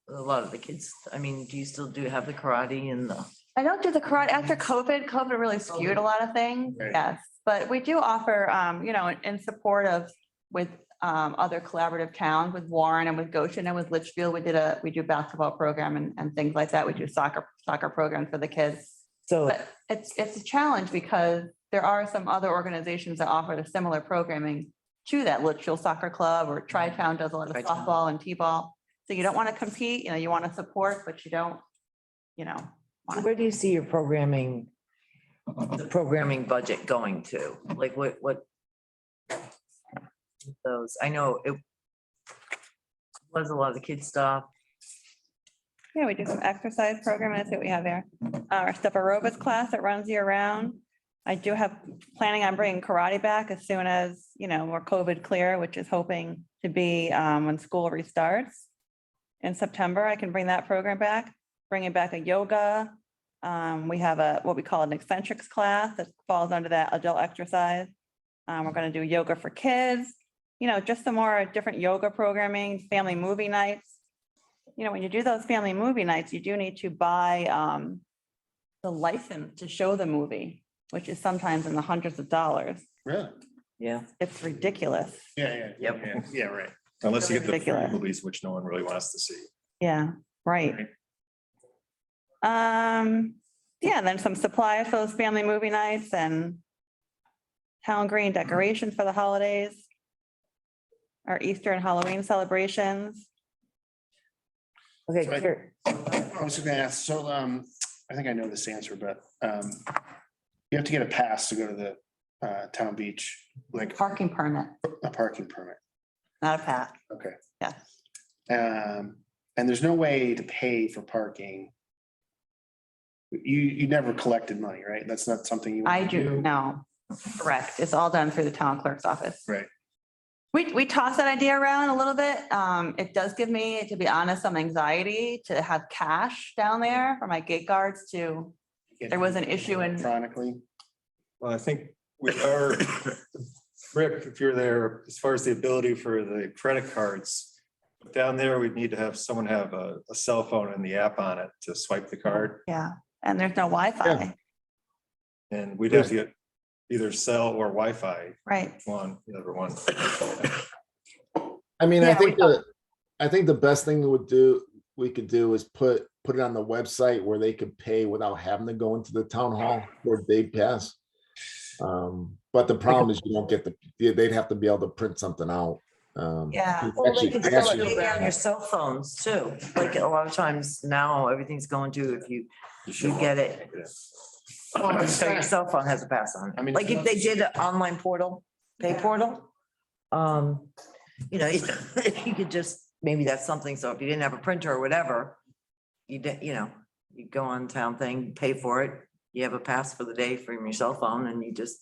a lot of the kids? I mean, do you still have the karate and the? I don't do the karate after COVID really skewed a lot of things. Right. Yes, but we do offer, in support of with other collaborative towns, with Warren and with Goshen and with Litchfield, we do basketball program and things like that. We do soccer programs for the kids. So But it's a challenge because there are some other organizations that offer the similar programming to that. Litchfield Soccer Club or Tri-Town does a lot of Tri-Town. softball and T-ball. So you don't want to compete, you want to support, but you don't, where do you see your programming, the programming budget going to? Like what? Those, I know it was a lot of the kids stuff. Yeah, we do some exercise program. That's what we have there. Our step aerobics class that runs year round. I do have planning on bringing karate back as soon as, we're COVID clear, which is hoping to be when school restarts in September. I can bring that program back, bringing back a yoga. We have what we call an eccentrics class that falls under that adult exercise. We're going to do yoga for kids, just some more different yoga programming, family movie nights. When you do those family movie nights, you do need to buy the license to show the movie, which is sometimes in the hundreds of dollars. Really? Yeah. It's ridiculous. Yeah. Yep. Yeah, right. Unless you Really get the free ridiculous. movies, which no one really wants to see. Yeah, right. Yeah, and then some supplies for those family movie nights and town green decorations for the holidays. Our Easter and Halloween celebrations. Okay, So I- here, I was gonna ask, so, I think I know this answer, but, you have to get a pass to go to the, town beach, like Parking permit, a parking permit. not a pass. Okay. Yeah. And there's no way to pay for parking. You never collected money, right? That's not something you. I do, no, correct. It's all done through the town clerk's office. Right. We tossed that idea around a little bit. It does give me, to be honest, some anxiety to have cash down there for my gate guards to, there was an issue in, Electronically. Well, I think we are, Rick, if you're there, as far as the ability for the credit cards, down there, we'd need to have someone have a cell phone and the app on it to swipe the card. yeah, and there's no Wi-Fi, And we'd have to get either cell or Wi-Fi, right? either one. I mean, I Yeah, think the best thing we could do is put it on the website where they could pay without having to go into the town hall or day pass. But the problem is you don't get they'd have to be able to print something out. Yeah. well, they Actually, can still pay on your cell phones too. Like a lot of times now, everything's going to, if you get it. So your cell phone has a pass on I it. mean, Like if they did an online portal, pay portal. You know, if you could just, maybe that's something, so if you didn't have a printer or whatever, you go on town thing, pay for it, you have a pass for the day from your cell phone and you just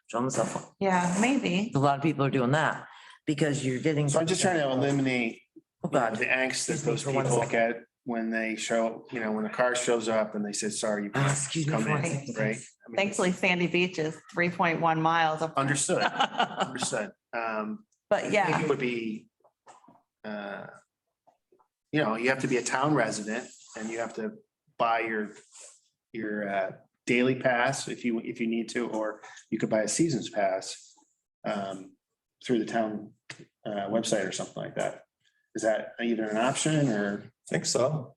show them the cell phone. Yeah, maybe. A lot of people are doing that because you're getting. So I'm just trying to eliminate Oh, God. the angst that Excuse me those for one people second. get when they show, when the car shows up and they said, sorry, you can't Excuse me come for one in, second. right? I mean, Thankfully, Sandy Beach is 3.1 miles of. Understood, understood. But I think yeah, it would be, you have to be a town resident and you have to buy your daily pass if you need to, or you could buy a season's pass through the town website or something like that. Is that either an option or? Think so.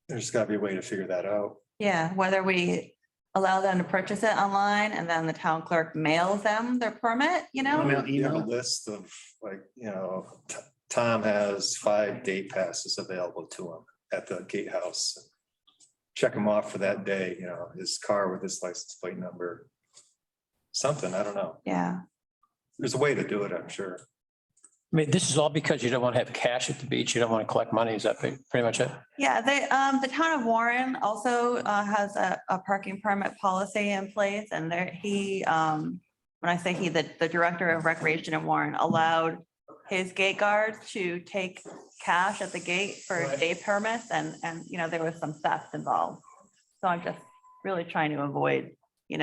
There's got to be a way to figure that out. yeah, whether we allow them to purchase it online and then the town clerk mails them their permit, Email. You have a list of like, Tom has 5 day passes available to him at the gatehouse. Check him off for that day, his car with his license plate number. Something, I don't know. Yeah, There's a way to do it, I'm sure. I mean, this is all because you don't want to have cash at the beach. You don't want to collect money. Is that pretty much it? yeah, the town of Warren also has a parking permit policy in place and when I say the director of recreation in Warren allowed his gate guards to take cash at the gate for day permits and there was some theft involved. So I'm just really trying to avoid, We,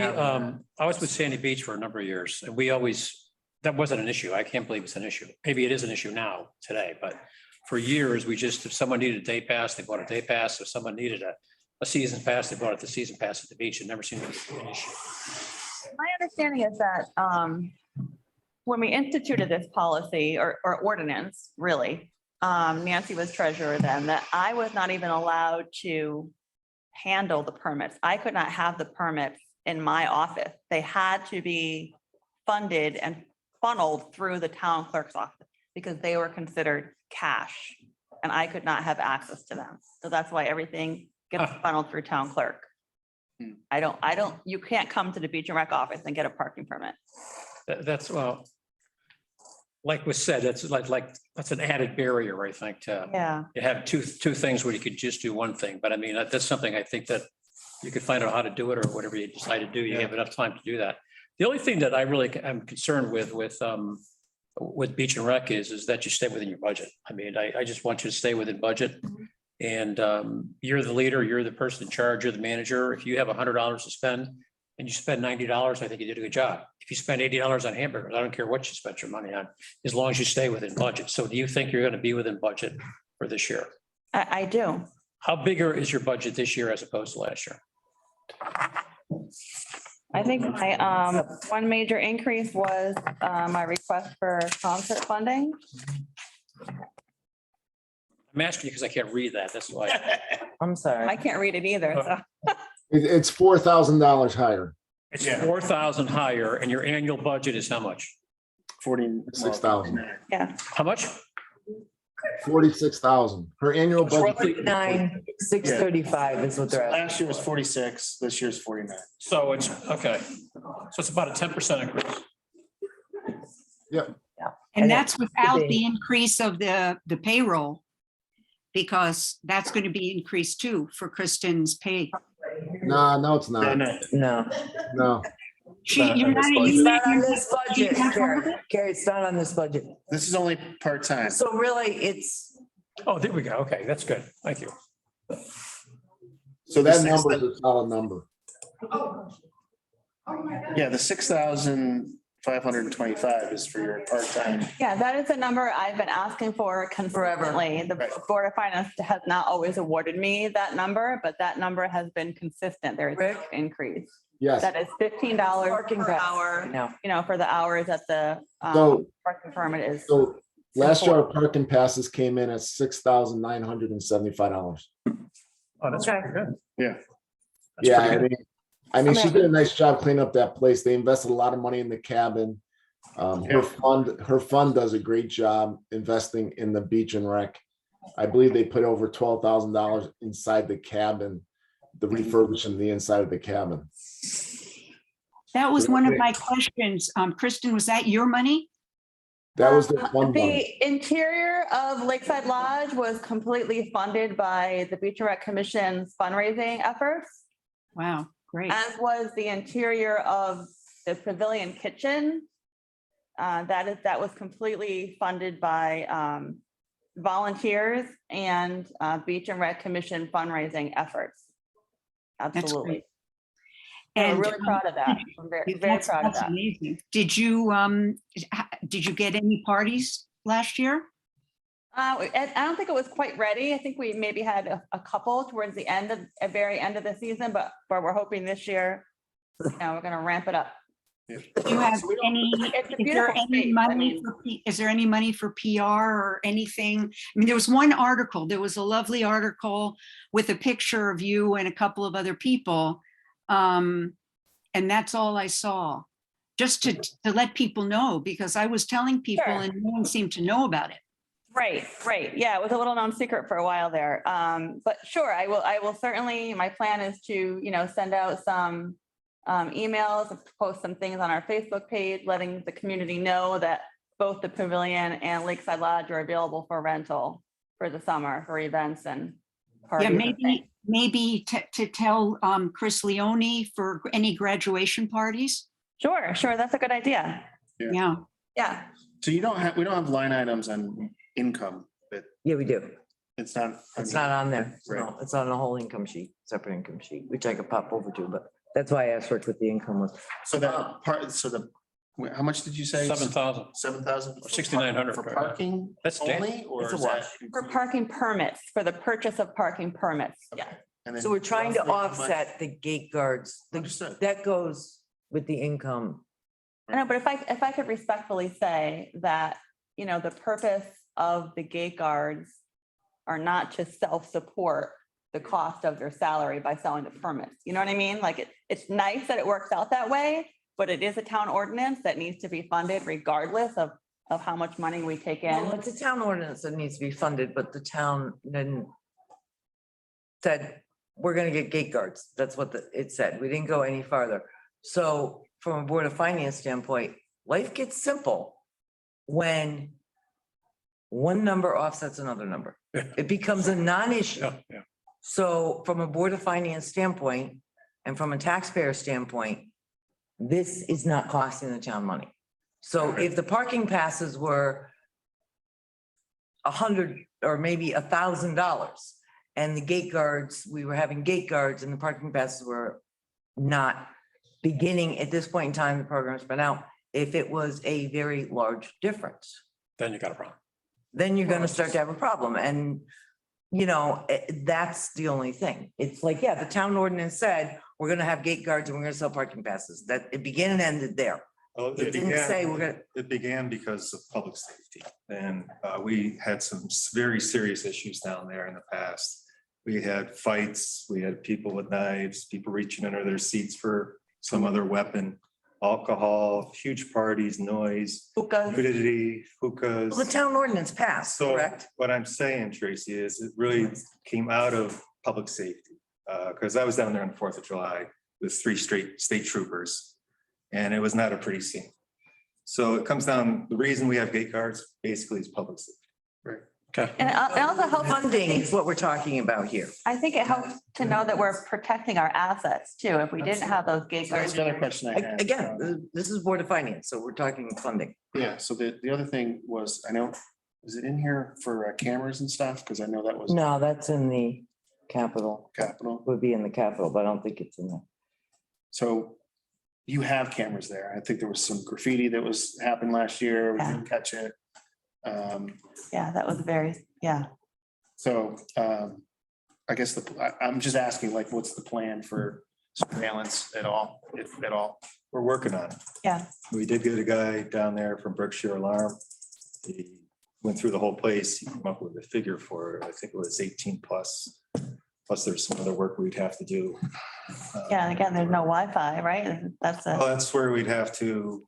I was with Sandy Beach for a number of years and that wasn't an issue. I can't believe it's an issue. Maybe it is an issue now, today, but for years, if someone needed a day pass, they bought a day pass. If someone needed a season pass, they bought the season pass at the beach. It never seemed to be an issue. my understanding is that when we instituted this policy or ordinance, really, Nancy was treasurer then, that I was not even allowed to handle the permits. I could not have the permits in my office. They had to be funded and funneled through the town clerk's office because they were considered cash and I could not have access to them. So that's why everything gets funneled through town clerk. You can't come to the Beach and Rec office and get a parking permit. That's, like was said, that's that's an added barrier, I think, to Yeah, you have two things where you could just do one thing. But I mean, that's something I think that you could find out how to do it or whatever you decide to do. You have enough time to do that. The only thing that I really am concerned with Beach and Rec is that you stay within your budget. I mean, I just want you to stay within budget. And you're the leader, you're the person in charge, you're the manager. If you have $100 to spend and you spend $90, I think you did a good job. If you spend $80 on hamburgers, I don't care what you spent your money on, as long as you stay within budget. So do you think you're going to be within budget for this year? I do. How bigger is your budget this year as opposed to last year? I think my, one major increase was, my request for concert funding. I'm asking you because I can't read that. That's why. I'm I sorry. can't read it either, so. It's $4,000 higher. It's Yeah. 4,000 higher and your annual budget is how much? 6,000. Yeah, How much? 46,000. Her annual budget. 49,635 is what they're asking. Last year was 46, this year's 49. So it's, okay. So it's about a 10% increase. Yep. And And that's it used to without be- the increase of the payroll. Because that's going to be increased too for Kristen's pay. No, it's No, not. no, No. No. You're not, It's you not on you're- this budget, Carrie. Carrie, it's not on this budget. this is only part-time. So really, it's, Oh, there we go. Okay, that's good. Thank you. So that number is a solid number. Yeah, the 6,525 is for your part-time. yeah, that is the number I've been asking for consistently. The Right. Board of Finance has not always awarded me that number, but that number has been consistent. There is Rick? an increase. Yes. That is $15 Parking per pass. hour, no. you know, for the hours that the So- parking permit is. So last year, our parking passes came in at $6,975. Oh, that's Okay. pretty good. Yeah. That's Yeah, pretty good. I mean, she did a nice job cleaning up that place. They invested a lot of money in the cabin. Her fund does a great job investing in the beach and rec. I believe they put over $12,000 inside the cabin, the refurbishing the inside of the cabin. that was one of my questions. Kristen, was that your money? That was the fund money. The interior of Lakeside Lodge was completely funded by the Beach and Rec Commission's fundraising efforts, Wow, great. as was the interior of the Pavilion Kitchen. That was completely funded by volunteers and Beach and Rec Commission fundraising efforts. Absolutely. great. And And we're really proud of that. I'm very, very that's proud of that. amazing. Did you get any parties last year? I don't think it was quite ready. I think we maybe had a couple towards the end of, at very end of the season, but we're hoping this year, we're gonna ramp it up. Do you have any, It's a is there beautiful any space. I money mean, for, is there any money for PR or anything? I mean, there was one article, there was a lovely article with a picture of you and a couple of other people. And that's all I saw, just to let people know, because I was telling people Sure. and no one seemed to know about it. Right. Yeah, it was a little known secret for a while there. But sure, I will certainly, my plan is to, send out some emails, post some things on our Facebook page, letting the community know that both the Pavilion and Lakeside Lodge are available for rental for the summer for events and parties. Yeah, and things. maybe to tell Chris Leone for any graduation parties. Sure, that's a good idea. Yeah, Yeah. So we don't have line items on income, but Yeah, we do. it's not. It's not on there. Right. No, it's on a whole income sheet, separate income sheet, which I could pop over to, but that's why I asked Rick what the income was. So that part, how much did you say? 7,000. 7,000? Or 6,900. For parking That's Dan- only, or it's a is that? wash. For parking permits, for the purchase of parking permits. Yeah. And then So we're trying to roughly how much- offset the gate guards. Understood. That goes with the income. I know, but if I could respectfully say that, the purpose of the gate guards are not to self-support the cost of their salary by selling the permits. You know what I mean? Like it's nice that it works out that way, but it is a town ordinance that needs to be funded regardless of how much money we take Well, in. it's a town ordinance that needs to be funded, but the town then said, we're gonna get gate guards. That's what it said. We didn't go any farther. So from a Board of Finance standpoint, life gets simple when one number offsets another number. Yeah. It becomes a non-issue. Yeah. So from a Board of Finance standpoint and from a taxpayer standpoint, this is not costing the town money. So if the parking passes were $100 or maybe $1,000 and the gate guards, we were having gate guards and the parking passes were not beginning at this point in time, the program's been out. If it was a very large difference, Then you got a problem. then you're gonna start to have a problem. And that's the only thing. It's like, yeah, the town ordinance said, we're gonna have gate guards and we're gonna sell parking passes. That it began and ended there. Well, It didn't say we're gonna, It began because of public safety, and we had some very serious issues down there in the past. We had fights, we had people with knives, people reaching under their seats for some other weapon, alcohol, huge parties, noise, hookah. nudity, hookahs. The town ordinance passed, So correct? what I'm saying, Tracy, is it really came out of public safety. Because I was down there on the 4th of July with 3 straight state troopers, and it was not a pretty scene. So it comes down, the reason we have gate guards basically is public safety. Okay. And it also helps, Funding is what we're talking about here. I think it helps to know that we're protecting our assets too. If we didn't have those gate That's guards. the other question I had. Again, this is Board of Finance, so we're talking funding. Yeah, so the other thing was, I know, is it in here for cameras and stuff? Because I know that was No, that's in the capital, capital. would be in the capital, but I don't think it's in there. So you have cameras there. I think there was some graffiti that was happened last year. We didn't catch it. Yeah, that was yeah. So I guess I'm just asking, like, what's the plan for surveillance at all, if at all? We're working on it. Yeah. We did get a guy down there from Berkshire Alarm. He went through the whole place. He came up with a figure for it. I think it was 18 plus. Plus there's some other work we'd have to do. Yeah, and again, there's no Wi-Fi, right? That's Well, a, that's where we'd have to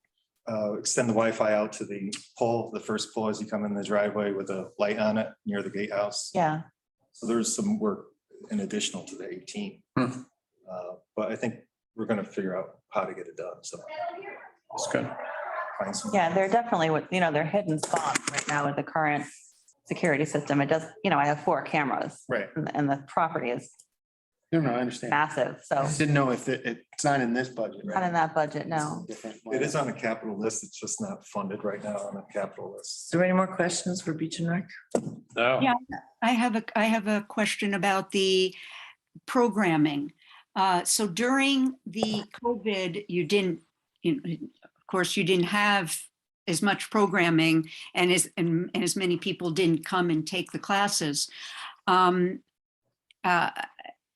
extend the Wi-Fi out to the pole, the first pole as you come in the driveway with a light on it near the gatehouse. yeah. So there's some work in additional to the 18. But I think we're gonna figure out how to get it done, so. That's good. Find some. Yeah, they're definitely, they're hidden spots right now with the current security system. It does, I have 4 cameras Right. and the property is No, I understand. massive. I So just didn't know if it's not in this budget, right? not in that budget, no. It is on the capital list. It's just not funded right now on the capital Is list. there any more questions for Beach and Rec? No. Yeah. I have a question about the programming. So during the COVID, of course, you didn't have as much programming and as many people didn't come and take the classes.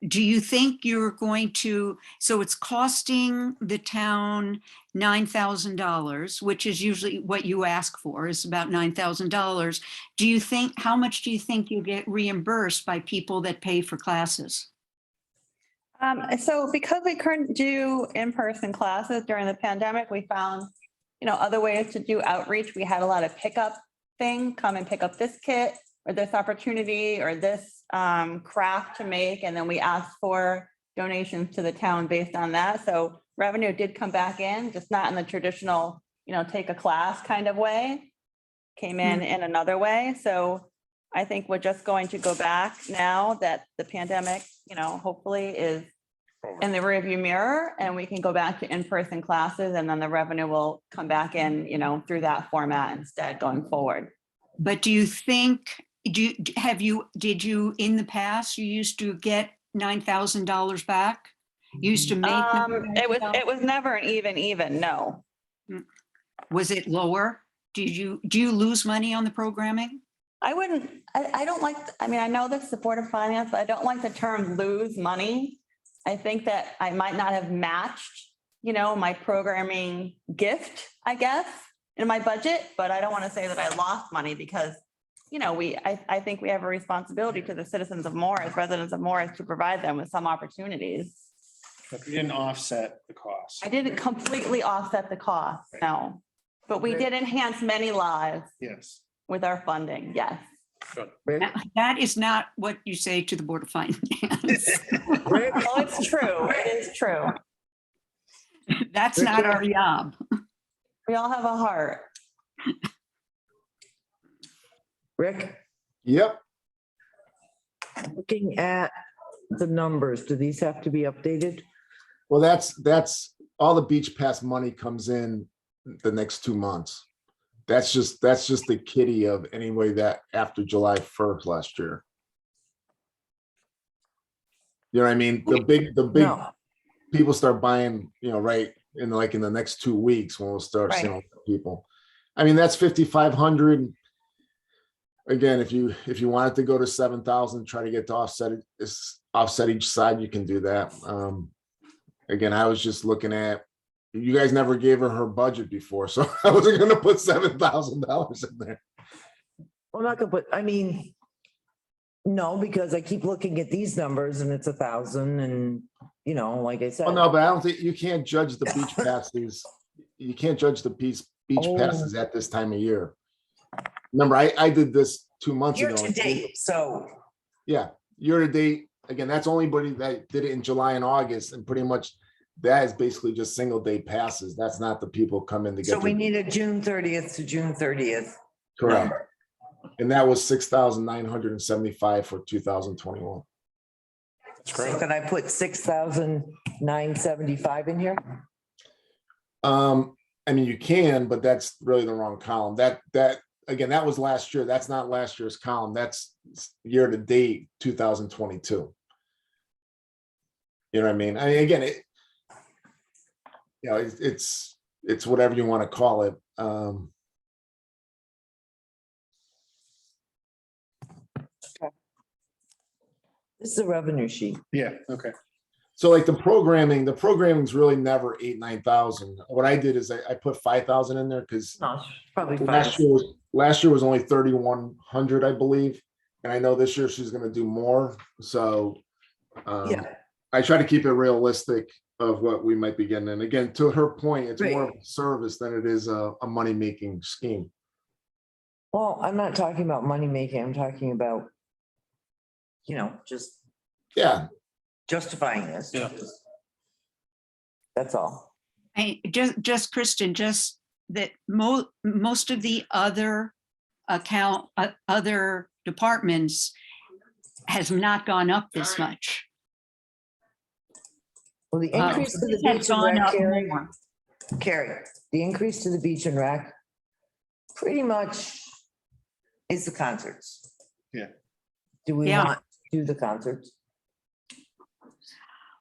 Do you think you're going to, so it's costing the town $9,000, which is usually what you ask for, is about $9,000. Do you think, how much do you think you get reimbursed by people that pay for classes? So because we couldn't do in-person classes during the pandemic, we found, other ways to do outreach. We had a lot of pickup thing, come and pick up this kit or this opportunity or this craft to make. And then we asked for donations to the town based on that. So revenue did come back in, just not in the traditional, take a class kind of way. Came in another way. So I think we're just going to go back now that the pandemic, hopefully is in the rearview mirror and we can go back to in-person classes and then the revenue will come back in, through that format instead going forward. But do you think, did you in the past, you used to get $9,000 back? You used to make? It was never an even, no. Was it lower? Do you lose money on the programming? I don't like, I know this is the Board of Finance, but I don't like the term lose money. I think that I might not have matched, my programming gift, I guess, in my budget, but I don't want to say that I lost money because, I think we have a responsibility to the citizens of Morris, residents of Morris, to provide them with some opportunities. You didn't offset the cost. I didn't completely offset the cost, no, but we did enhance many lives Yes. with our funding, yes. That is not what you say to the Board of Finance. Well, it's true, it is true. That's not our job. We all have a heart. Rick, Yep, looking at the numbers, do these have to be updated? well, that's all the beach pass money comes in the next 2 months. That's just the kitty of anyway that after July 1st last year. You know what I mean? The big No. people start buying, right in the next 2 weeks when we'll start Right. seeing people. I mean, that's 5,500. again, if you wanted to go to 7,000, try to get to offset each side, you can do that. Again, I was just looking at, you guys never gave her budget before, so I wasn't gonna put $7,000 in there. I'm not gonna put, I mean, no, because I keep looking at these numbers and it's 1,000 and, you know, like I said. Oh, no, but I don't think, you can't judge the beach passes. You can't judge the beach Oh. passes at this time of year. Remember, I did this 2 months Year ago. to date, so. Yeah, year to date, again, that's only anybody that did it in July and August, and pretty much that is basically just single day passes. That's not the people come in to get. So we their- need a June 30th to June 30th. Correct. number. And that was 6,975 for 2021. That's So can I put 6,975 in here? I mean, you can, but that's really the wrong column. That again, that was last year. That's not last year's column. That's year to date 2022. You know what I mean? I mean, again, it's whatever you want to call it. This is a revenue sheet. Yeah, okay. So like the programming's really never 8,000-9,000. What I did is I put 5,000 in there because No, it's probably last fine. year was only 3,100, I believe. And I know this year she's gonna do more, so. Yeah. I try to keep it realistic of what we might be getting. And again, to her point, it's more of a service than it is a money-making scheme. Well, I'm not talking about money making. I'm talking about, you know, just Yeah, justifying this. Yeah. That's all. Just Kristen, just that most of the other other departments has not gone up this much. Well, the increase to the This has beach and gone rec, up Carrie, more. Carrie, the increase to the beach and rec pretty much is the concerts. Yeah. Do we Yeah. want to do the concerts?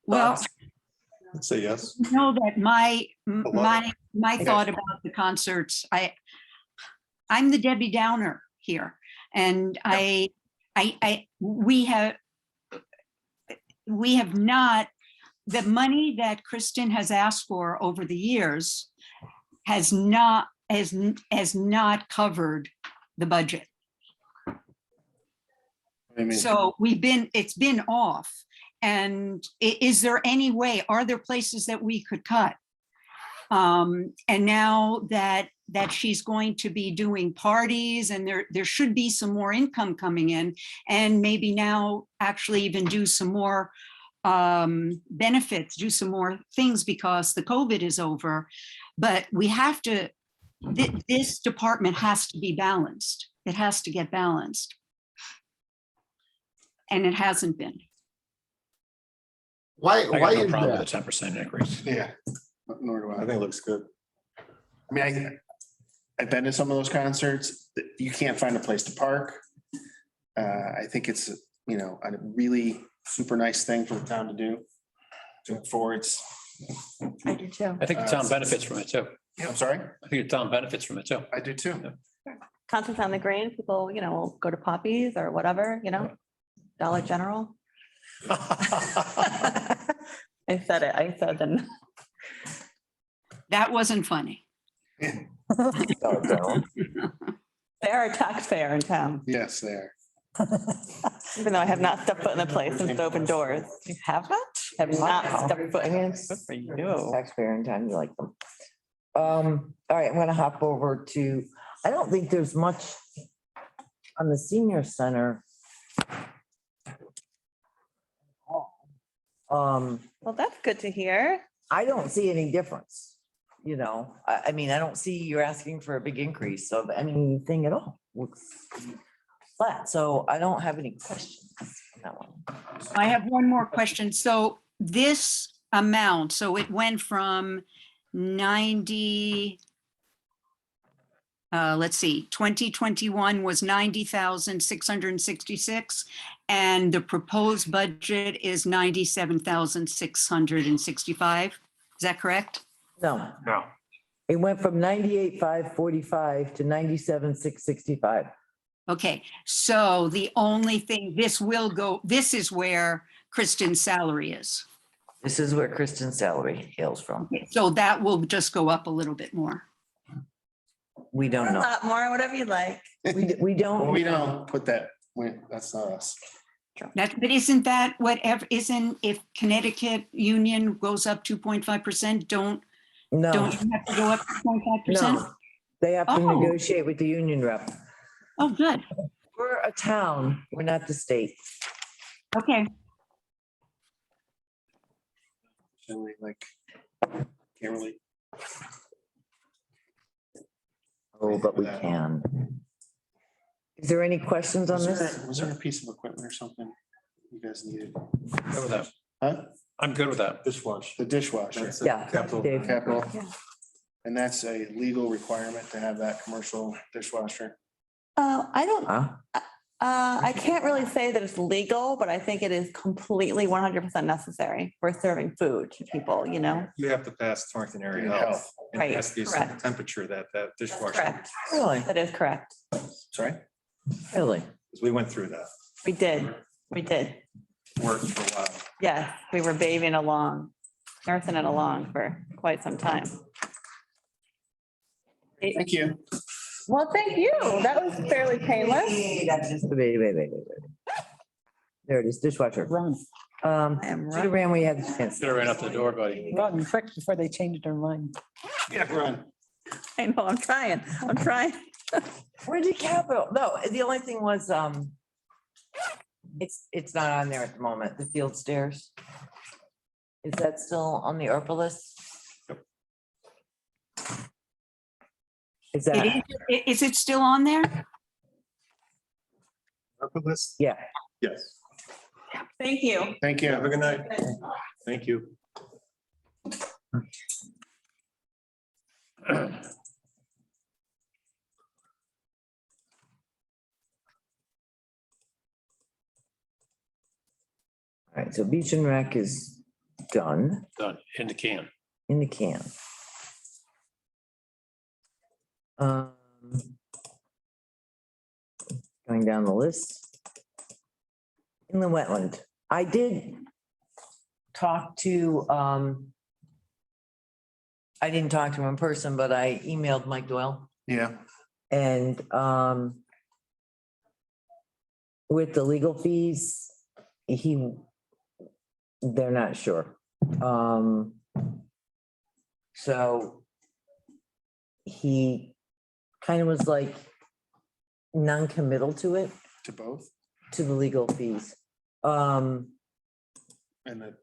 Well, I'd say yes. you know that my Okay. thought about the concerts, I'm the Debbie Downer here. And we have not, the money that Kristen has asked for over the years has not covered the budget. I mean, So it's been off. And is there any way, are there places that we could cut? And now that she's going to be doing parties and there should be some more income coming in, and maybe now actually even do some more benefits, do some more things because the COVID is over. But we have to, this department has to be balanced. It has to get balanced. And it hasn't been. why I got no is problem with that? a 10% increase. yeah, nor do I I. think it looks good. I mean, I've been to some of those concerts. You can't find a place to park. I think it's, you know, a really super nice thing for the town to do. To look forward. I do too. I think the town benefits from it too. I'm sorry, I think the town benefits from it too. I do too. Concerts on the Green, people, you know, will go to Poppies or whatever, you know, Dollar General. I said it, then. That wasn't funny. Oh, They are a taxpayer in town, Yes, there. even though I have not stepped foot in the place since it opened doors. You have not? Have not stepped foot. I mean, Good it's for you. taxpayer in time, you like them. All right, I'm gonna hop over to, I don't think there's much on the senior center. Well, that's good to hear. I don't see any difference, you know, I mean, I don't see you're asking for a big increase of anything at all. Looks flat, so I don't have any questions on that one. I have one more question. So this amount, so it went from 90, let's see, 2021 was 90,666, and the proposed budget is 97,665. Is that correct? No. No. It went from 98,545 to 97,665. Okay, so the only thing, this will go, this is where Kristen's salary is. This is where Kristen's salary hails from. So that will just go up a little bit more. We don't A know. lot more, whatever you like. We Well, don't. we don't put that, that's not us. But isn't that whatever, isn't, if Connecticut Union goes up 2.5%, don't No, you have to go up 2.5%? no. They have to Oh. negotiate with the union rep. Oh, good. We're a town, we're not the state. Okay. Really, like, can't really. Oh, but we can. Is there any questions on this? Was there a piece of equipment or something you guys needed? Good with that. Huh? I'm good with that. Dishwasher. The dishwasher, That's a Yeah, capital. Dave. capital. Yeah. And that's a legal requirement to have that commercial dishwasher. I don't, Huh? I can't really say that it's legal, but I think it is completely 100% necessary. We're serving food to people, you know? You have to pass Torrington Area Health. Health. And it Right, has to be a certain correct. temperature that That's dishwasher, correct. Really? That is correct. Sorry? Really? because we went through that, We did. We did. worked for a while. Yes, we were babying along, nursing it along for quite some time. Thank you. Well, thank you. That was fairly painless. That's just the baby, baby. There it is, dishwasher. Run, I am Should have ran when you had the chance. Get her right up the door, buddy. run quick before they change their mind. Yeah, run. I know, I'm trying. I'm trying. Where did capital? No, the only thing was, it's not on there at the moment, the field stairs. Is that still on the ARPA list? Is It that, is it still on there? ARPA list? yeah, Yes. Thank you. Thank you. Have a good night. Thank you. all right, so beach and rec is done Done in the can. in the can. Going down the list. In the wetland, I did talk to, I didn't talk to him in person, but I emailed Mike Doyle Yeah, and, with the legal fees, they're not sure. So he kind of was like non-committal to it, to both to the legal fees. and the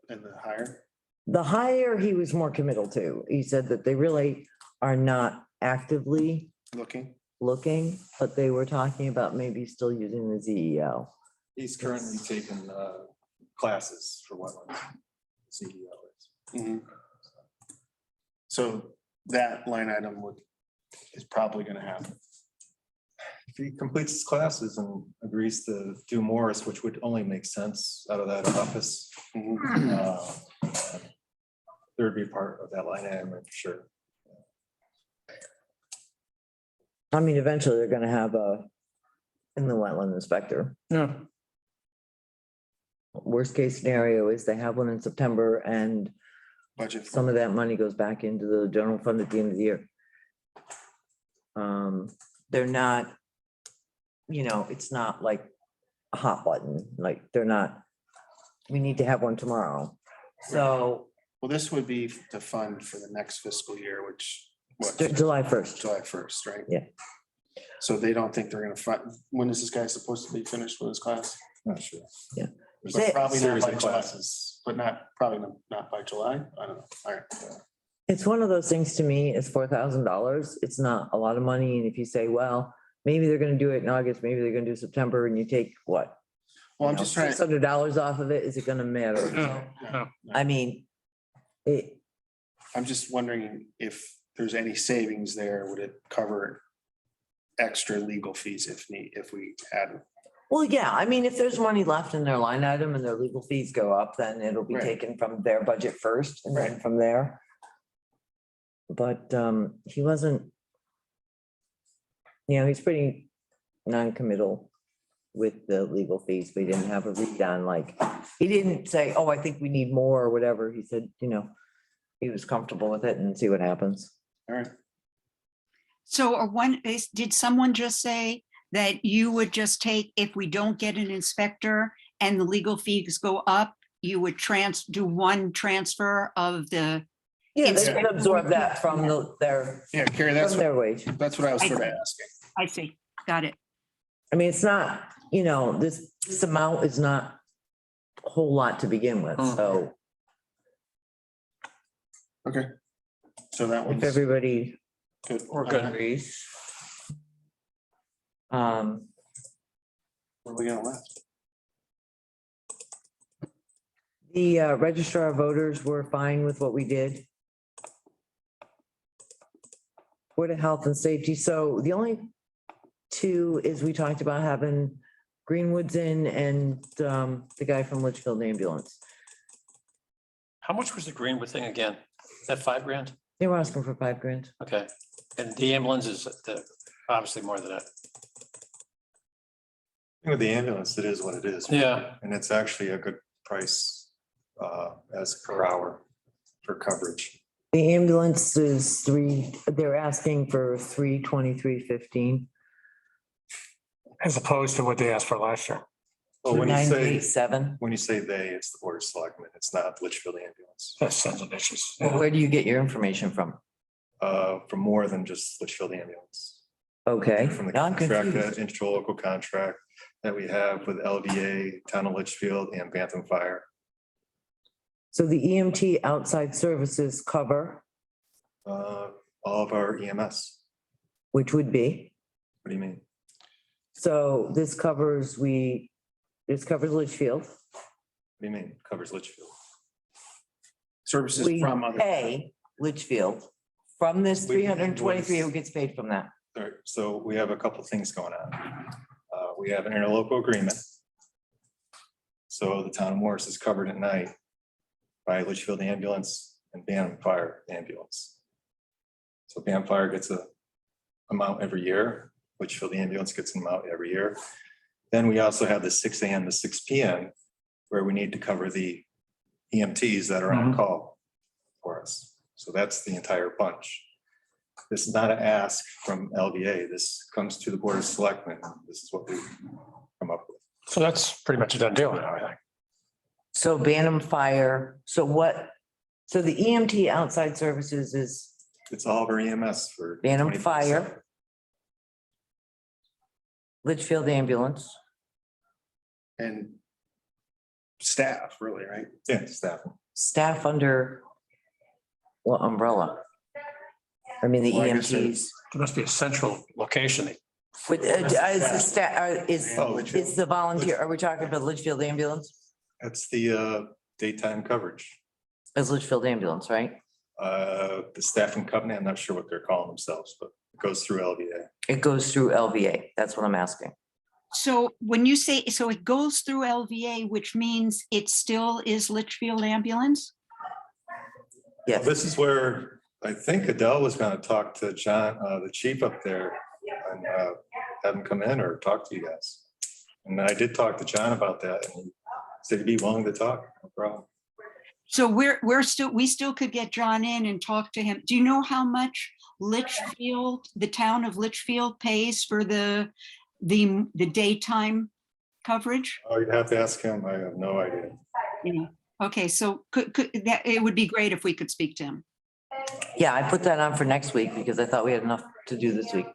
higher. The higher he was more committal to. He said that they really are not actively Looking. looking, but they were talking about maybe still using the E ZEO. He's currently taking classes for wetlands. CEO is. Mhm. So that line item is probably gonna happen. If he completes his classes and agrees to do Morris, which would only make sense out of that office, Mhm. there'd be part of that line item, I'm sure. I mean, eventually they're gonna have in the wetland inspector. No, Worst case scenario is they have one in September and Budget. some of that money goes back into the general fund at the end of the year. They're not, it's not like a hot button, like they're not, we need to have one tomorrow. So Well, this would be to fund for the next fiscal year, which, what, July 1st. July 1st, right? Yeah. So they don't think they're gonna fund, when is this guy supposed to be finished with his class? Not sure. Yeah. But probably not Series by of July, classes. but probably not by July. I don't know. All right. It's one of those things to me, it's $4,000. It's not a lot of money. And if you say, well, maybe they're gonna do it in August, maybe they're gonna do September, and you take what? Well, I'm just trying. $600 off of it, is it gonna matter? No, no. I mean, I'm just wondering if there's any savings there, would it cover extra legal fees if we had? well, yeah, I mean, if there's money left in their line item and their legal fees go up, then it'll be Right. taken from their budget first and then from there. But he wasn't, he's pretty, non-committal with the legal fees. We didn't have a read on, like, he didn't say, oh, I think we need more or whatever. He said, he was comfortable with it and see what happens. All right. So did someone just say that you would just take, if we don't get an inspector and the legal fees go up, you would do one transfer of the, Yeah, they can absorb that from their, Yeah, Carrie, from their wage. that's what I was sort of asking. I see, got it. I mean, it's not, this amount is not a whole lot to begin with, so Okay. So that if one's everybody good. We're good. agrees. What are we gonna left? The registrar of voters were fine with what we did. Board of Health and Safety, so the only two is we talked about having Greenwoods in and the guy from Litchfield Ambulance. How much was the Greenwood thing again? Is that $5,000? They were asking for $5,000. Okay. And the ambulance is obviously more than that. With the ambulance, it is what it is. Yeah. And it's actually a good price as per hour for coverage. The ambulance is they're asking for $323.15. As opposed to what they asked for last year. Well, when you say, 987. when you say they, it's the board of selectmen. It's not Litchfield ambulance. That's sons of bitches. Well, where do you get your information from? For more than just Litchfield ambulance. Okay, From the now I'm contract, confused. that interlocal contract that we have with LVA, Town of Litchfield and Bantam Fire. So the EMT outside services cover, All of our EMS. which would be, What do you mean? so this covers Litchfield. What do you mean? Covers Litchfield. Services We from other. pay Litchfield from this We- 323, who gets paid from that? All right, so we have a couple things going on. We have an interlocal agreement. So the town of Morris is covered at night by Litchfield ambulance and Bantam Fire ambulance. So Bantam Fire gets a amount every year, Litchfield ambulance gets an amount every year. Then we also have the 6 a.m. to 6 p.m. where we need to cover the EMTs that are on call for us. So that's the entire bunch. This is not an ask from LVA. This comes to the Board of Selectmen. This is what we come up with. So that's pretty much a done deal now, I think. So Bantam Fire, so the EMT outside services is It's all of our EMS for. Bantam 24/7. Fire, Litchfield Ambulance, And staff, really, right? Yeah, staff. staff under what umbrella? I mean, the Well, I guess EMTs. There must be a central location. With, is the Oh, is the volunteer, are we talking about Litchfield Ambulance? That's the daytime coverage. It's Litchfield Ambulance, right? The staffing company, I'm not sure what they're calling themselves, but it goes through LVA. It goes through LVA. That's what I'm asking. So when you say, so it goes through LVA, which means it still is Litchfield ambulance? Yes. This is where I think Adele was gonna talk to John, the chief up there, and have him come in or talk to you guys. And I did talk to John about that, and he said he'd be willing to talk, no problem. So we still could get John in and talk to him. Do you know how much Litchfield, the town of Litchfield pays for the daytime coverage? Oh, you'd have to ask him. I have no idea. Yeah. Okay, so it would be great if we could speak to him. Yeah, I put that on for next week because I thought we had enough to do this week.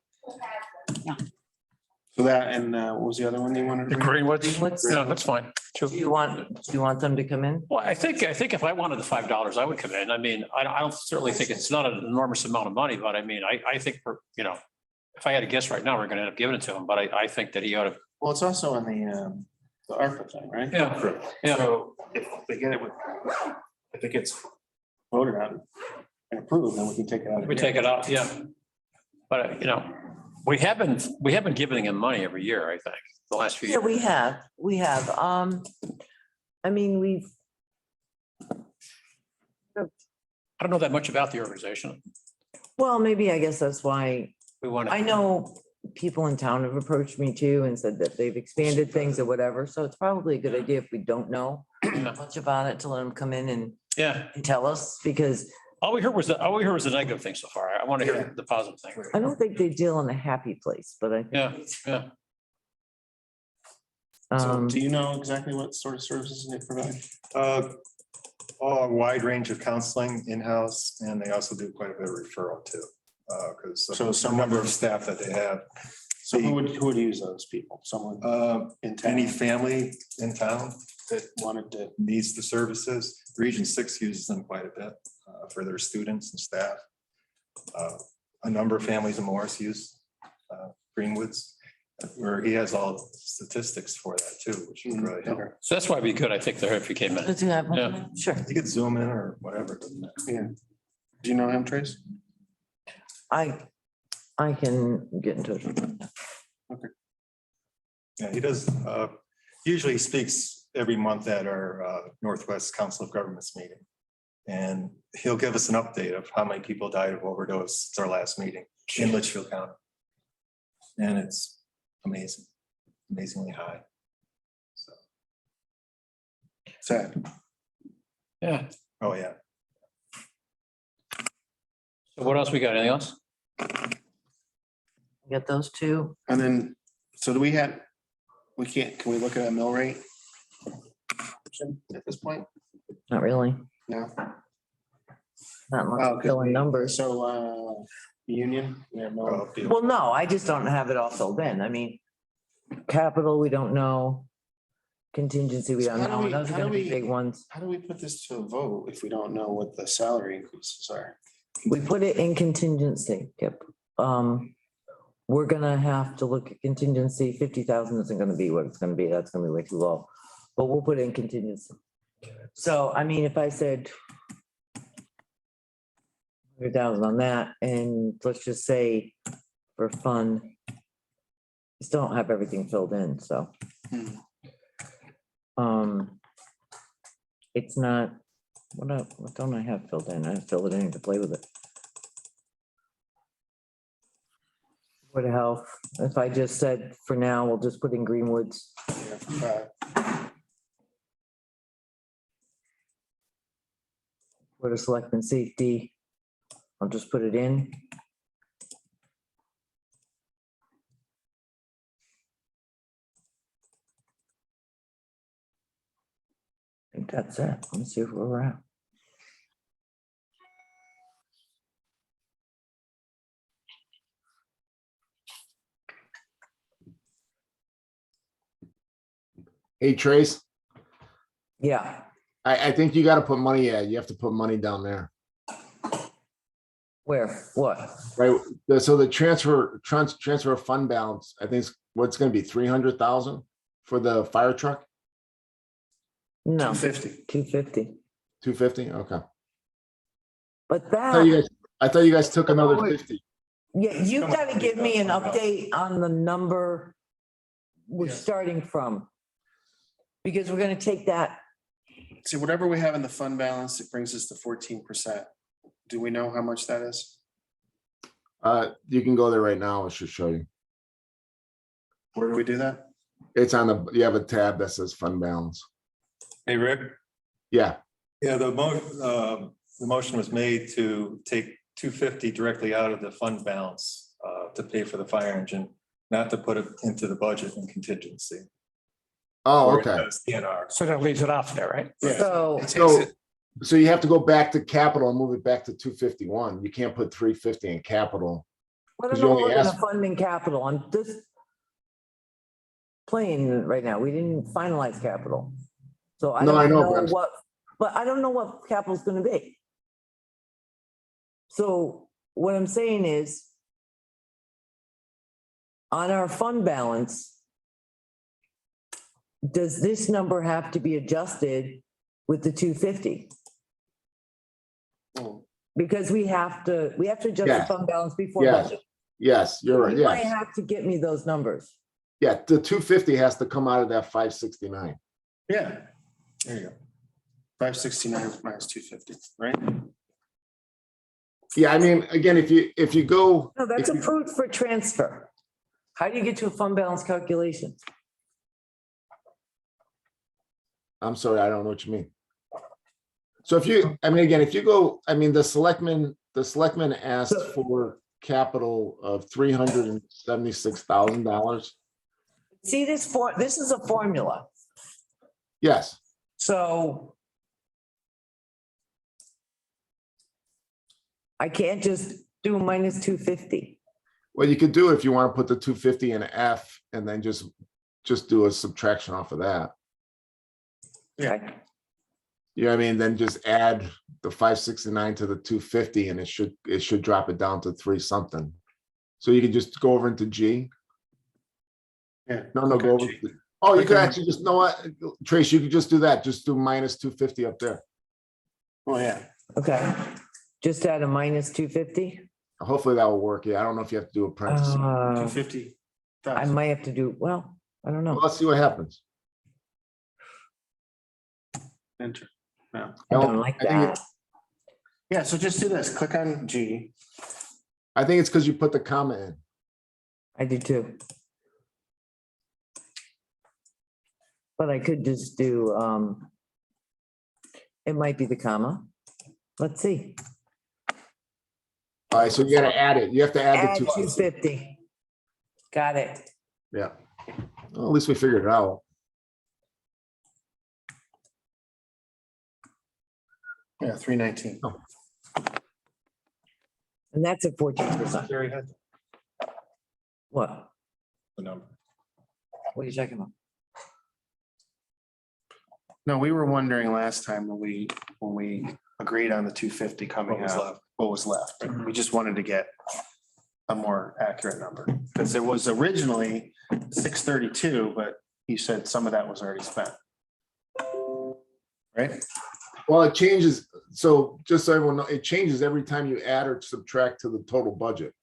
So that, and what was the other one you wanted? The to Greenwoods, What's- no, that's fine. Do you want them to come in? Well, I think if I wanted the $5, I would come in. I mean, I don't certainly think it's not an enormous amount of money, but I mean, I think if I had to guess right now, we're gonna end up giving it to him, but I think that he ought to. Well, it's also on the ARPA thing, right? Yeah. Yeah. So if they get it if it gets voted on and approved, then we can take it out. We take it out, yeah. But, we have been giving him money every year, I think, the last few Yeah, years. we have. I mean, I don't know that much about the organization. well, maybe I guess that's why, We want to. I know people in town have approached me too and said that they've expanded things or whatever, so it's probably a good idea if we don't know much about it to let them come in Yeah, and tell us, because all we heard was the negative thing so far. I want to hear the positive thing. I don't think they deal in a happy place, but I. think Yeah, yeah. So do you know exactly what sort of services they provide? A wide range of counseling in-house, and they also do quite a bit of referral too. Because So some number of staff that they have. So who would use those people? Someone in town Any family in town that wanted to, needs the services. Region 6 uses them quite a bit for their students and staff. A number of families in Morris use Greenwoods, where he has all the statistics for that too, which is really helpful. So that's why it'd be good, I think, there if you came in. Yeah. Sure, You could zoom in or whatever. Doesn't matter. yeah. Do you know him, Trace? I can get in touch with them. Yeah, he does. Usually he speaks every month at our Northwest Council of Governments meeting. And he'll give us an update of how many people died of overdose. It's our last meeting in Litchfield County. And it's amazing, amazingly high. So, Sad. Yeah. oh yeah. So what else we got? Anything else? Get those two. And then, so do we have, can we look at a mill rate? At this point? Not really, No. not Oh, much 'cause filling numbers. So, Union, yeah, mill. Well, no, I just don't have it all filled in. I mean, capital, we don't know. Contingency, we So don't how do know. we- Those are how do gonna be we- big ones. How do we put this to a vote if we don't know what the salary increases are? We put it in contingency, Kip. We're gonna have to look at contingency. 50,000 isn't gonna be what it's gonna be. That's gonna be way too low. But we'll put it in contingency. So, I mean, if I said 100,000 on that, and let's just say for fun, still don't have everything filled in, so. Hmm. It's not, what don't I have filled in? I filled it in to play with it. Board of Health, if I just said for now, we'll just put in Greenwoods. Board of Selectmen Safety, I'll just put it in. I think that's it. Let me see where we're at. Hey, Trace, Yeah, I think you gotta put money, you have to put money down there, where, what? right? So the transfer of fund balance, I think what's gonna be 300,000 for the fire truck, No, 250. 250. 250, okay. But I thought you guys took another wait. 50. Yeah, you gotta give me an update on the number we're starting from. Because we're gonna take that, See, whatever we have in the fund balance, it brings us to 14%. Do we know how much that is? You can go there right now, it should show you. Where do we do that? It's on you have a tab that says fund balance. Hey, Rick. Yeah, Yeah, the motion was made to take 250 directly out of the fund balance to pay for the fire engine, not to put it into the budget and contingency. oh, Or okay. as DNR. So that leaves it off there, right? so, It takes So, it- so you have to go back to capital and move it back to 251. You can't put 350 in capital. what 'Cause am I you only looking at asked- funding capital? I'm just playing right now. We didn't finalize capital. So I No, I don't know, know but I'm- what, but I don't know what capital's gonna be. So what I'm saying is on our fund balance, does this number have to be adjusted with the 250? Oh, Because we have to adjust the Yes. fund balance before Yes. budget. Yes, you're right, You might yes. have to get me those numbers. Yeah, the 250 has to come out of that 569. Yeah, there you go. 569 minus 250, right? Yeah, I mean, again, if you go. No, that's if you- approved for transfer. How do you get to a fund balance calculation? I'm sorry, I don't know what you mean. So if you, I mean, again, if you go, I mean, the selectmen asked for capital of $376,000. See, this is a formula, Yes, so I can't just do minus 250. well, you could do if you want to put the 250 in F and then just do a subtraction off of that. Okay. You know what I mean? Then just add the 569 to the 250 and it should drop it down to 3 something. So you can just go over into G. Yeah. No, click go on over. G. Oh, you Click could on- actually just, know what, Trace, you could just do that. Just do minus 250 up there. Oh, yeah. Okay, just add a minus 250. Hopefully that will work. Yeah, I don't know if you have to do a parenthesis. 250. I might have to do, well, I don't Well, know. let's see what happens. Enter. No. I don't like I think that. Yeah, so just do this. Click on G. I think it's because you put the comma in. I do too. But I could just do, it might be the comma. Let's see. All right, so you gotta add it. You have to add Add the 250. 250. Got it. Yeah. Well, at least we figured it out. Yeah, 319. And that's at 14%. Jerry had What? the number. What are you talking about? No, we were wondering last time when we agreed on the 250 coming What was out, left. what was left. We just wanted to get a more accurate number because it was originally 632, but you said some of that was already spent. Right? Well, it changes. So just so everyone knows, it changes every time you add or subtract to the total budget.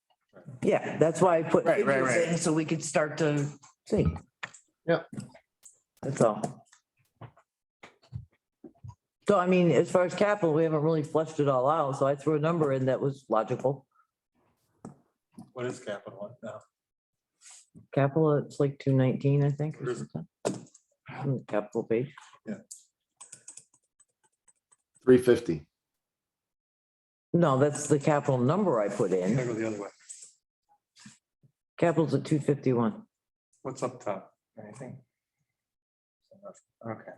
Yeah, that's why I put Right, right, figures right. in so we could start to see. Yep. That's all. So I mean, as far as capital, we haven't really fleshed it all out, so I threw a number in that was logical. What is capital now? Capital, it's like 219, I think. or Where is it? something. On the Capital page. 350. No, that's the capital number I put Gotta in. go the other way. Capital's at 251. What's up top? Anything? Okay.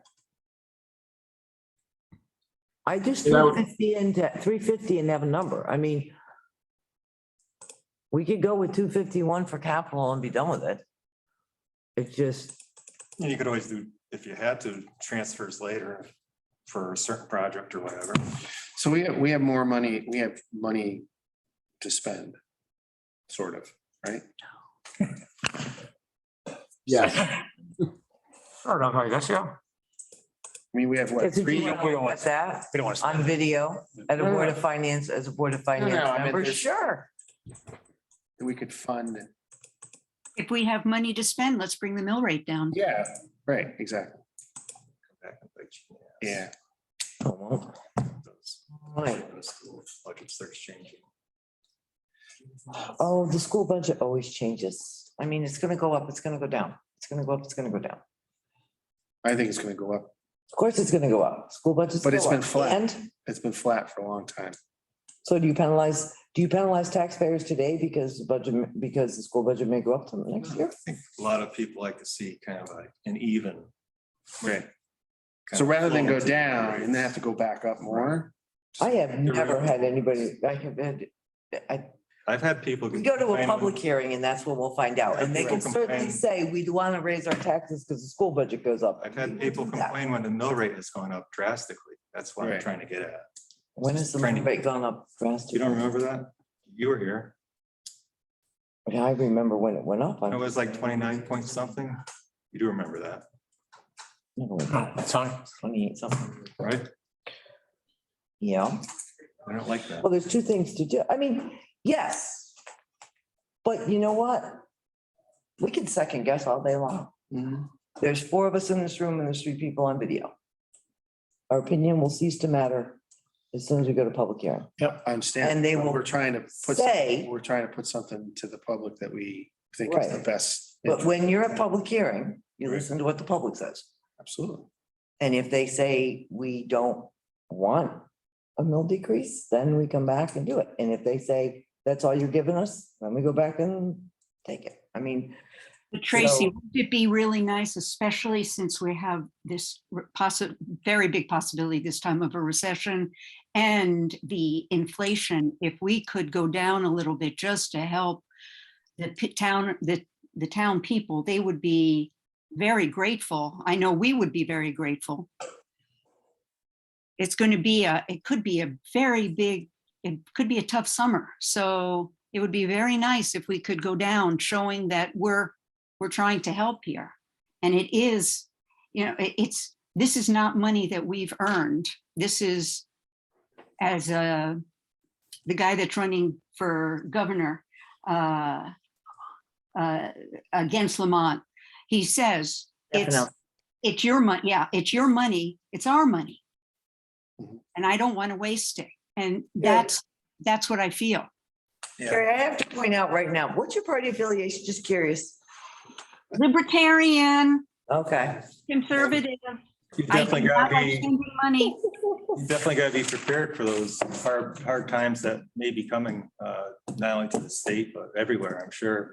I just Yeah, I would- 350 into 350 and have a number. I mean, we could go with 251 for capital and be done with it. It's just, And you could always do, if you had to, transfers later for a certain project or whatever. So we have more money, we have money to spend, sort of, right? Yes. Sort of, I guess, yeah. I mean, we have what, if you three? want to look at that We don't want to on spend. video at a Board of Finance, as a Board of Finance I meant member, there's- sure. We could fund. If we have money to spend, let's bring the mill rate down. Yeah, right, exactly. Come back and bite you in the Yeah. ass. Oh, well, Those- right. those school budgets are changing. Oh, the school budget always changes. I mean, it's gonna go up, it's gonna go down. It's gonna go up, it's gonna go down. I think it's gonna go up. Of course, it's gonna go up. School budget's. But it's go been up. flat. And It's been flat for a long time. so do you penalize taxpayers today because the budget, because the school budget may go up to the next year? I think a lot of people like to see kind of an even. Right. kind So of rather than flow go to the down rates. and they have to go back up more. I have never had anybody, I've had people. we go to a complain public when- hearing and that's when we'll find out. And they can People certainly complain. say, we want to raise our taxes because the school budget goes up. I've had people We do that. complain when the mill rate has gone up drastically. That's what I'm Right. trying to get at. When has the Trying to- rate gone up You drastically? don't remember that? You were here. Yeah, I remember when it went up. It was like 29 point something. You do remember that, That's fine. 28 something. right? Yeah. I don't like that. Well, there's two things to do. I mean, yes. But you know what? We can second guess all day long. Mhm. There's 4 of us in this room and there's 3 people on video. Our opinion will cease to matter as soon as we go to public hearing. Yep, I understand. And they But will We're trying to put, say- we're trying to put something to the public that we think is the Right. best. But when you're at public hearing, you listen to what the public says. Absolutely. And if they say we don't want a mill decrease, then we come back and do it. And if they say that's all you're giving us, then we go back and take it. I mean, But Tracy, So- would it be really nice, especially since we have this very big possibility this time of a recession and the inflation, if we could go down a little bit just to help the town people, they would be very grateful. I know we would be very grateful. It's going to be it could be a very big, it could be a tough summer. So it would be very nice if we could go down showing that we're trying to help here. And it is, this is not money that we've earned. This is, as the guy that's running for governor against Lamont, he says, it's your money. Yeah, it's your money. It's our money. Mhm. And I don't want to waste it. And Yeah. that's what I feel. Gary, I have to point out right now, what's your party affiliation? Just curious. Libertarian, Okay. conservative. You I definitely do not gotta like be, spending money. you definitely gotta be prepared for those hard times that may be coming, not only to the state, but everywhere, I'm sure.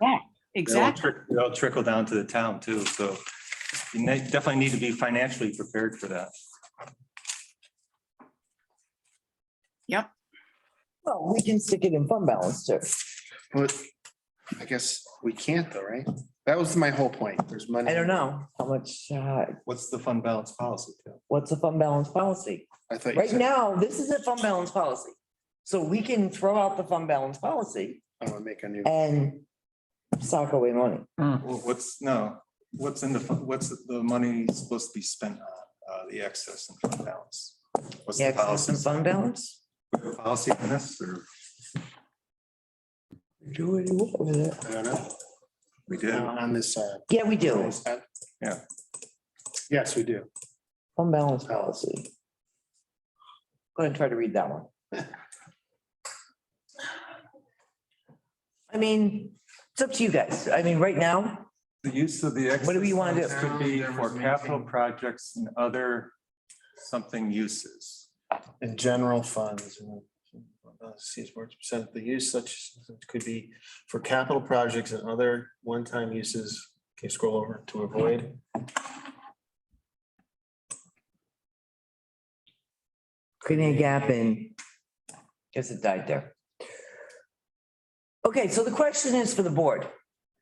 Exactly. They'll trickle down to the town too, so you definitely need to be financially prepared for that. Yep. Well, we can stick it in fund balance too. But I guess we can't though, right? That was my whole point. There's money. I don't know how much, What's the fund balance policy? Tim? what's the fund balance policy? I thought you Right said, now, this is a fund balance policy. So we can throw out the fund balance policy I want to make a new. and sock away money. Well, what's in the, what's the money supposed to be spent on, the excess and fund balance? What's Yeah, the policy? fund balance? Policy on this, or Do what you want with it. I don't know. we did? On this. Yeah, we do. Yeah. Yes, we do. Fund balance policy. Go ahead and try to read that one. I mean, it's up to you guys. I mean, right now, The use of the. What do we wanna do? excess funds Could be for capital projects and other something uses. In general funds. See, it's more percent, the use such could be for capital projects and other one-time uses. Can you scroll over to avoid? creating a gap in, guess it died there. Okay, so the question is for the board,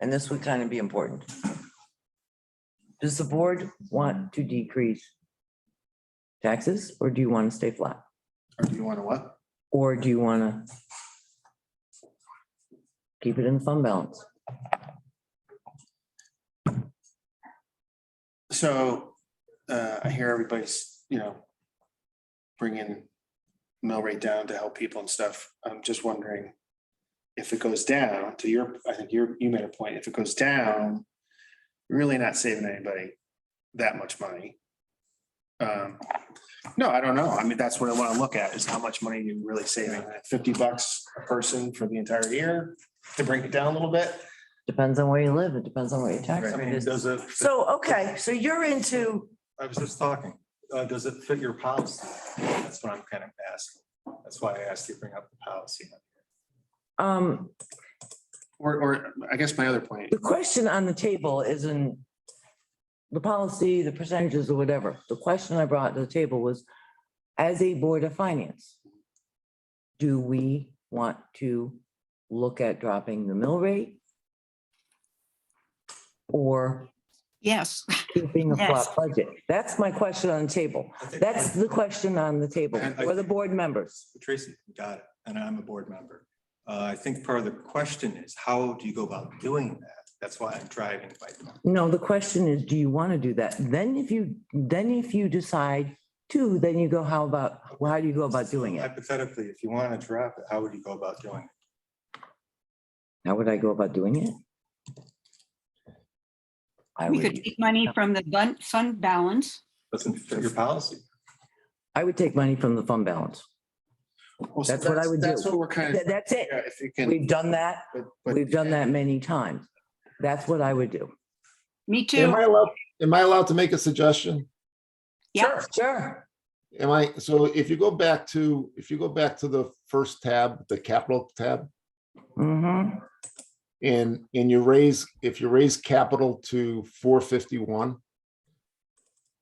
and this would kind of be important. Does the board want to decrease taxes, or do you want to stay flat? Or do you want to what? Or do you want to keep it in fund balance? So I hear everybody's, bringing mill rate down to help people and stuff. I'm just wondering if it goes down to your, I think you made a point, if it goes down, you're really not saving anybody that much money. No, I don't know. I mean, that's what I want to look at is how much money you're really saving. $50 a person for the entire year to bring it down a little bit. Depends on where you live. It depends on what your tax I rate mean, is. does it? So, okay, so you're into, I was just talking, does it fit your policy? That's what I'm kind of asking. That's why I asked you to bring up the policy. Or I guess my other point, the question on the table isn't the policy, the percentages or whatever. The question I brought to the table was, as a board of finance, do we want to look at dropping the mill rate? Or Yes. keeping a Yes. flat budget? That's my question on the table. That's the question on the table for the board members. Tracy, got it, and I'm a board member. I think part of the question is, how do you go about doing that? That's why I'm driving by. No, the question is, do you want to do that? Then if you decide to, then you go, how do you go about doing it? Hypothetically, if you want to drop it, how would you go about doing it? How would I go about doing it? I We could would, take money from the fund balance. Doesn't fit your policy. I would take money from the fund balance. well, so That's what I would do. That's what we're kind of. That's it. If you can. We've done that. but- We've done that many times. That's what I would do. Me Am I too. allowed, am I allowed to make a suggestion? Yeah. Sure. So if you go back to the first tab, the capital tab, Mm-hmm. and if you raise capital to 451.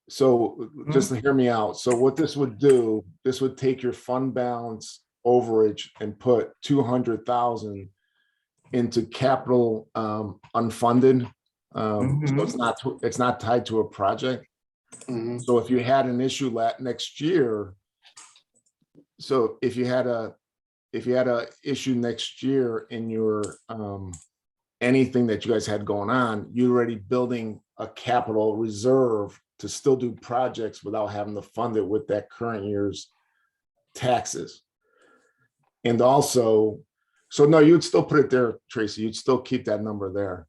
So just to hear me out. So what this would do, this would take your fund balance overage and put 200,000 into capital unfunded. So it's not tied to a project. Mhm. So if you had an issue next year, so if you had a issue next year in your anything that you guys had going on, you're already building a capital reserve to still do projects without having to fund it with that current year's taxes. And also, so no, you'd still put it there, Tracy. You'd still keep that number there.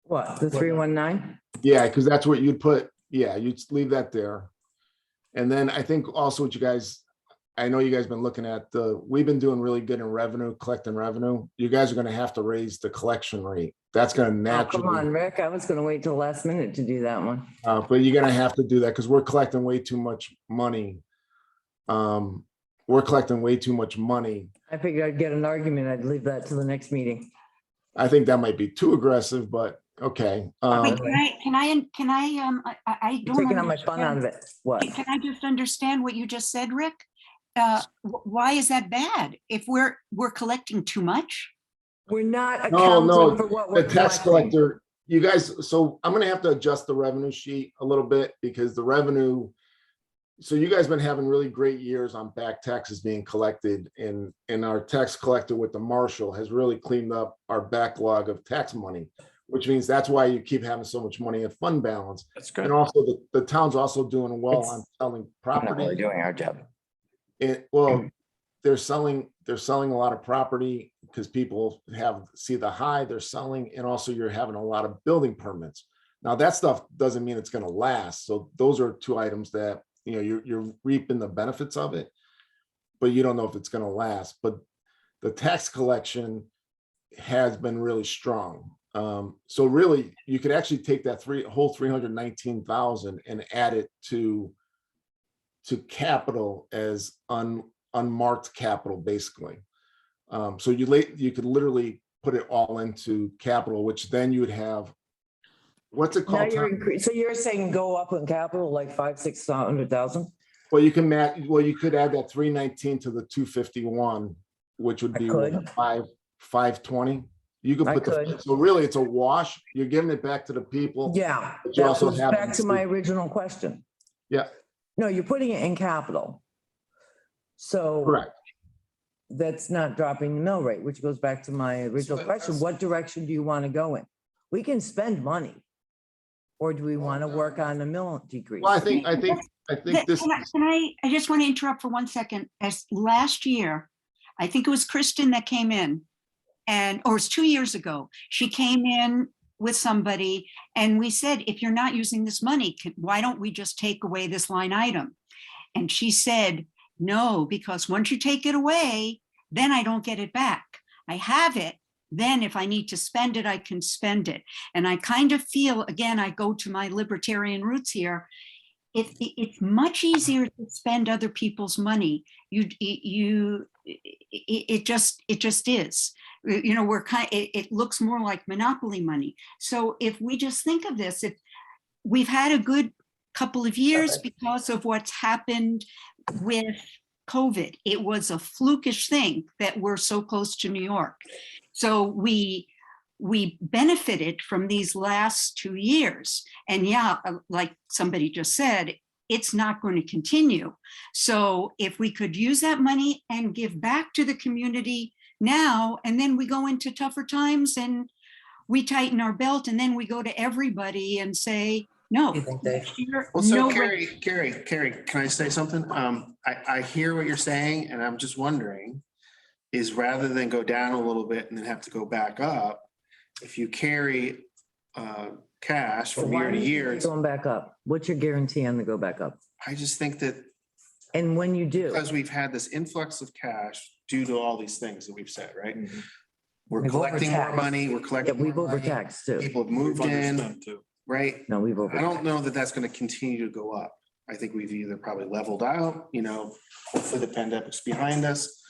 What, the 319? Yeah, because that's what you'd put. Yeah, you'd leave that there. And then I think also what you guys, I know you guys been looking at we've been doing really good in revenue, collecting revenue. You guys are going to have to raise the collection rate. That's going to Oh, come on, naturally, Rick. I was gonna wait till last minute to do that one. but you're going to have to do that because we're collecting way too much money. We're collecting way too much money. I figured I'd get an argument. I'd leave that to the next meeting. I think that might be too aggressive, but okay. Wait, can I You're don't taking all my fun out understand. of it. What? Can I just understand what you just said, Rick? Why is that bad? If we're collecting too much? We're not No, accounting for what the we're tax collecting. collector, you guys, so I'm gonna have to adjust the revenue sheet a little bit because the revenue. So you guys been having really great years on back taxes being collected and our tax collector with the marshal has really cleaned up our backlog of tax money, which means that's why you keep having so much money in fund balance. That's And good. also the town's also doing well on selling We're not really property. doing our job. Well, they're selling a lot of property because people see the high they're selling, and also you're having a lot of building permits. Now that stuff doesn't mean it's gonna last. So those are two items that, you're reaping the benefits of it, but you don't know if it's gonna last. But the tax collection has been really strong. So really, you could actually take that whole 319,000 and add it to capital as unmarked capital, basically. So you could literally put it all into capital, which then you would have, what's it Now called? you're Tom? so you're saying go up in capital like 500,000-600,000? Well, you can you could add that 319 to the 251, which would I be could. 520. You could I put could. so really it's a wash. You're giving it back to the people. Yeah, But you that also goes have back them to my see- original question. Yeah, No, you're putting it in capital. So correct. that's not dropping the mill rate, which goes back to my original question. What direction do you want to go in? We can spend money. Or do we want to work on the mill decrease? Well, I think this. I just want to interrupt for 1 second. As last year, I think it was Kristen that came in or it was 2 years ago. She came in with somebody and we said, if you're not using this money, why don't we just take away this line item? And she said, no, because once you take it away, then I don't get it back. I have it. Then if I need to spend it, I can spend it. And I kind of feel, again, I go to my libertarian roots here. It's much easier to spend other people's money. It just is. It looks more like monopoly money. So if we just think of this, if we've had a good couple of years because of what's happened with COVID, it was a flukish thing that we're so close to New York. So we benefited from these last 2 years. And yeah, like somebody just said, it's not going to continue. So if we could use that money and give back to the community now, and then we go into tougher times and we tighten our belt, and then we go to everybody and say, no. Well, so Carrie, can I say something? I hear what you're saying, and I'm just wondering, is rather than go down a little bit and then have to go back up, if you carry cash from year to year, Going back up, what's your guarantee on the go back up? I just think that And when you do, because we've had this influx of cash due to all these things that we've said, right? We're We've collecting more overtaxed. money, we're Yeah, collecting we've more money. overtaxed too. People have moved in, right? No, we've I overtaxed. don't know that that's gonna continue to go up. I think we've either probably leveled out, hopefully the pandemic's behind us.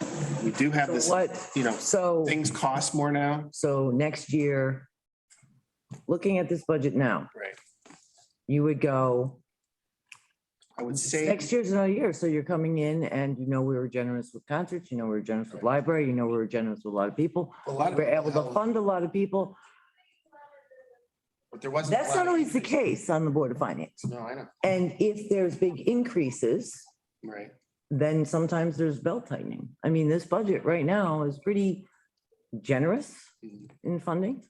We do have So this, what, so, things cost more now. so next year, looking at this budget now, Right. you would go, I would say, next year's another year, so you're coming in and we were generous with concerts, we were generous with library, we were generous with a lot of people. a lot of. We're able to people- fund a lot of people. But there wasn't. a That's lot not of always the increase. case on the Board of Finance. No, I know, And if there's big increases, right. then sometimes there's belt tightening. I mean, this budget right now is pretty generous Mhm. in funding.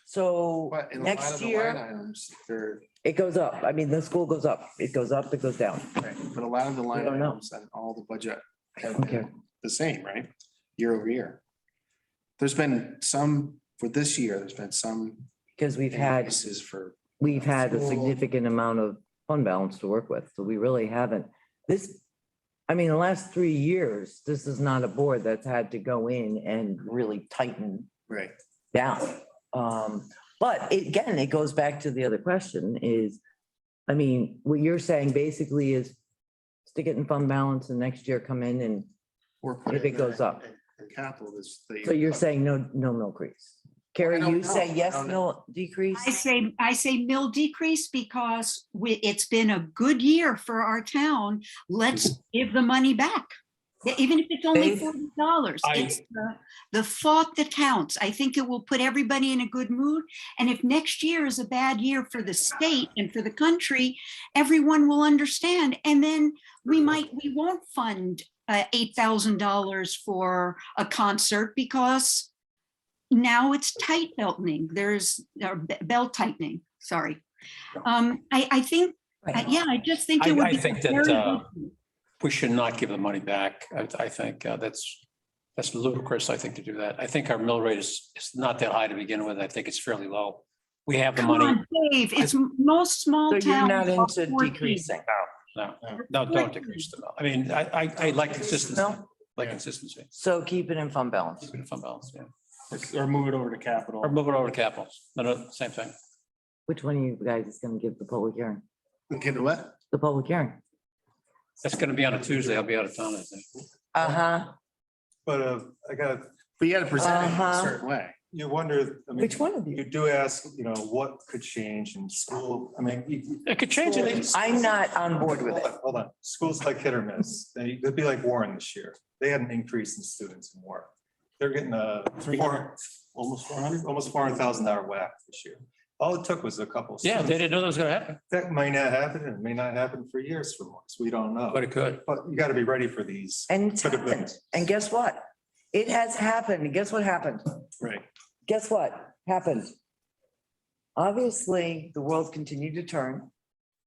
So But in a lot of next the line year, items, they're, it goes up. I mean, the school goes up, it goes up, it goes down. right, but a lot of the line don't know. items and all the budget have Okay. been the same, right? Year over year. There's been some, for this year, there's been some Because we've had increases for, a School. significant amount of fund balance to work with, so we really haven't. The last 3 years, this is not a board that's had to go in and really tighten right, down. But again, it goes back to the other question is, what you're saying basically is stick it in fund balance and next year come in and, or put If it in goes there up. in capital is. the- so you're saying no mill increase. Carrie, don't you know. say yes, I don't mill decrease? I say mill decrease because it's been a good year for our town. Let's give the money back. Even if it's only Faith? $40, I- it's the thought that counts. I think it will put everybody in a good mood. And if next year is a bad year for the state and for the country, everyone will understand. And then we won't fund $8,000 for a concert because now it's tight belting. There's belt tightening, sorry. I think, I just think it would I be. think that, very good. we should not give the money back. I think that's ludicrous, I think, to do that. I think our mill rate is not that high to begin with. I think it's fairly low. We have the Come money. on, Dave, it's most small So towns. you're not are into 14. decreasing? No, don't decrease the mill. I mean, I like consistency, No? like consistency. So keep it in fund balance. Keep it in fund balance, yeah. Or move it over to capital. Or move it over to capital. No, same thing. Which one of you guys is gonna give the public hearing? Okay, what? The public hearing? That's gonna be on a Tuesday. I'll be out of town, I think. Uh-huh. But I got, But you gotta present it in a Uh-huh. certain way. you wonder, I mean, Which one of you you? do ask, what could change in school? I mean. It could change it. I'm not on board with it. Hold on, schools like hit or miss. They'd be like Warren this year. They had an increase in students in Warren. They're getting almost $400,000 whack this year. All it took was a couple. Yeah, they students. didn't know that was gonna happen, That might not happen, and it may not happen for years from us. We don't know. but it could. But you gotta be ready for these. And it's Could have been. happened. And guess what? It has happened. And guess what happened? Right. Guess what happened? Obviously, the world continued to turn.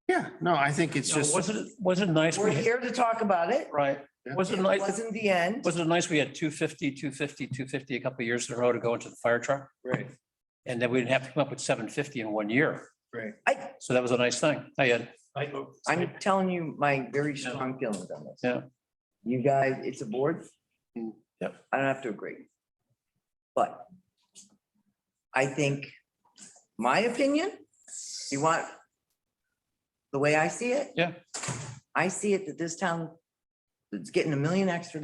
Yeah, no, I think it's just. Wasn't it nice? We're here to talk about it. Right. Yeah. Wasn't It it nice? wasn't the end. Wasn't it nice? We had 250 a couple of years in a row to go into the fire truck. Right, And then we didn't have to come up with 750 in 1 year. right. So that was a nice thing. I had. I'm telling you my very strong feelings on this. Yeah. You guys, it's a board. Yep. I don't have to agree. But I think, my opinion, you want the way I see it? Yeah. I see it that this town is getting $1 million extra.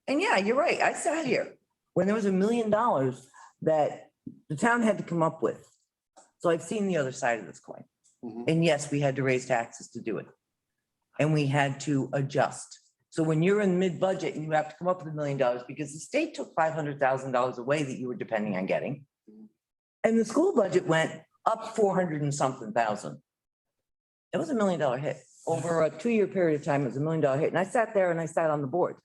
And yeah, you're right. I sat here when there was $1 million that the town had to come up with. So I've seen the other side of this coin. Mhm. And yes, we had to raise taxes to do it. And we had to adjust. So when you're in mid-budget and you have to come up with $1 million because the state took $500,000 away that you were depending on getting. And the school budget went up 400 and something thousand. It was $1 million hit. Over a 2-year period of time, it was $1 million hit. And I sat there and I sat on the board.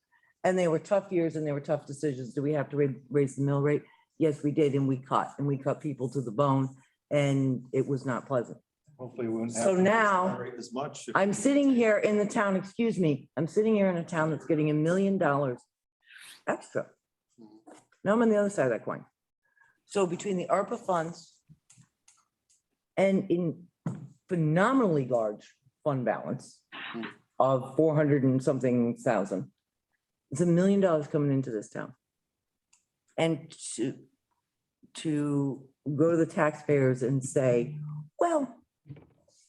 And they were tough years and they were tough decisions. Do we have to raise the mill rate? Yes, we did. And we cut people to the bone and it was not pleasant. Hopefully we wouldn't have. So to now, raise as much. if- I'm sitting here in the town, excuse me, I'm sitting here in a town that's getting $1 million extra. Now I'm on the other side of that coin. So between the ARPA funds and in phenomenally large fund balance of 400 and something thousand, it's $1 million coming into this town. and to go to the taxpayers and say, well,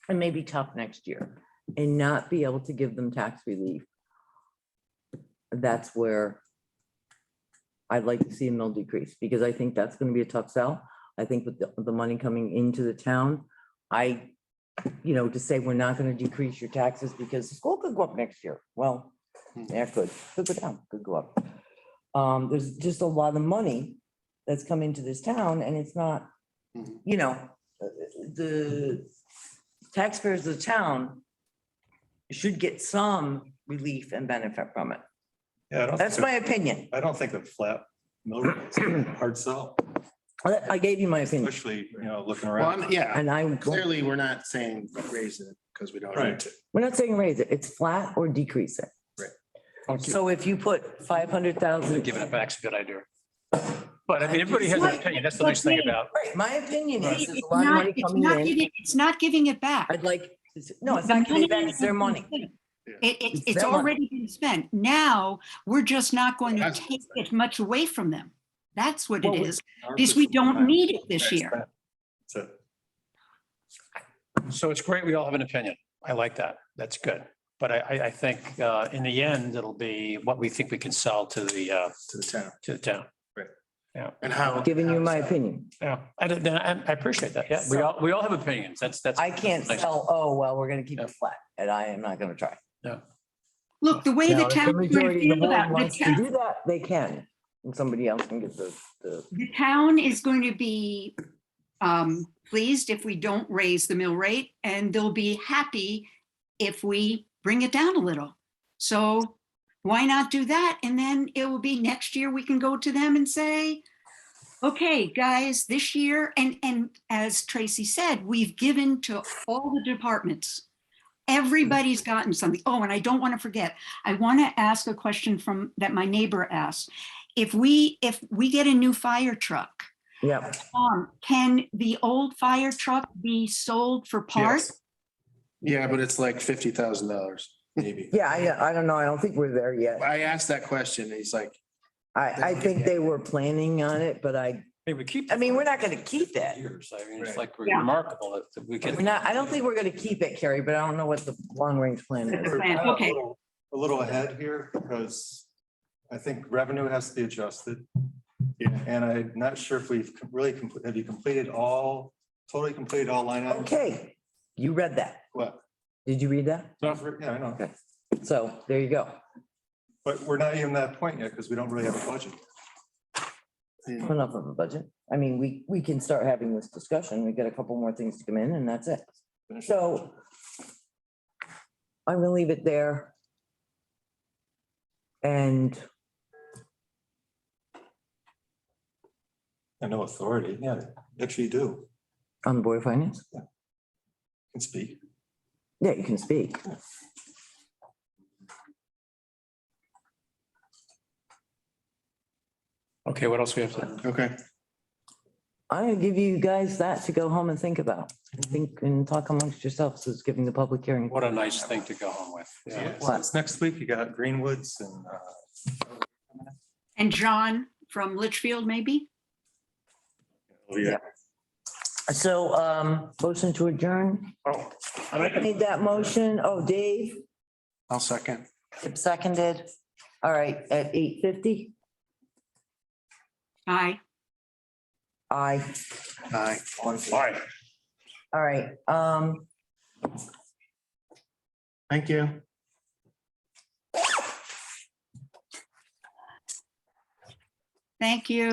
it may be tough next year, and not be able to give them tax relief. That's where I'd like to see a mill decrease, because I think that's gonna be a tough sell. I think with the money coming into the town, to say we're not gonna decrease your taxes because the school could go up next year. Well, yeah, could go down, could go up. There's just a lot of money that's come into this town, and it's not, the taxpayers of the town should get some relief and benefit from it. Yeah, I don't That's think my opinion. I don't think a flat mill rate is a hard sell, I gave you my opinion, especially, looking Well, around. yeah, and I, clearly, we're not saying raise it because we don't need Right. to. we're not saying raise it, it's flat or decrease it. Thank you. So if you put 500,000. Giving it back's a good idea. But I mean, everybody has an opinion. That's the nice thing about. Right, my opinion is, there's It's a lot of not, money it's coming not in. giving, it's not giving it back. I'd like, no, it's not giving it back, it's their money. It's their money. already been spent. Now, we're just not going to That's- take it much away from them. That's what it Well, is, because we don't need it this year. So, So it's great. We all have an opinion. I like that. That's good. But I think in the end, it'll be what we think we can sell to the To the town. town. And how. Giving you my opinion. Yeah, I appreciate that. Yeah, we all have opinions. That's. I can't nice. sell, oh, well, we're gonna keep it flat, and I am not gonna try. Look, the way Now, the if town majority of the board about wants the to town, do that, they can, and somebody else can get the. the town is going to be pleased if we don't raise the mill rate, and they'll be happy if we bring it down a little. So why not do that? And then it will be next year, we can go to them and say, okay, guys, this year, and as Tracy said, we've given to all the departments. Everybody's gotten something. Oh, and I don't want to forget, I want to ask a question that my neighbor asked. If we get a new fire truck, Yeah, can the old fire truck be sold for parts? Yeah, but it's like $50,000, maybe. yeah, I don't know, I don't think we're there yet. I asked that question, and he's like, I think they were planning on it, but Hey, we keep. I mean, we're not gonna keep that. Years. I mean, it's Right. like Yeah. remarkable that we We're can. not, I don't think we're gonna keep it, Carrie, but I don't know what the long-range plan is. Okay. A little ahead here, because I think revenue has to be adjusted. Yeah. And I'm not sure if we've really, have you totally completed all line items? Okay, you read that. What? Did you read that? Yeah, I know, Okay. So there you go. but we're not even at that point yet, because we don't really have a budget. Enough of a budget. I mean, we can start having this discussion. We got a couple more things to come in, and that's it. So I'm gonna leave it there. And And no authority, yeah, actually you do, on the Board of Finance, can speak. yeah, you can speak. Okay, what else we have to? okay. I'm gonna give you guys that to go home and think about. Think and talk amongst yourselves, as giving the public hearing. What a nice thing to go home with. Yeah. So it's next week, you got Greenwoods and And John from Litchfield, maybe? Yeah. So, motion to adjourn. Oh, I made that motion. Oh, Dave, I'll second. seconded. All right, at 8:50. Aye. Aye. Aye. all right. All right, Thank you. Thank you.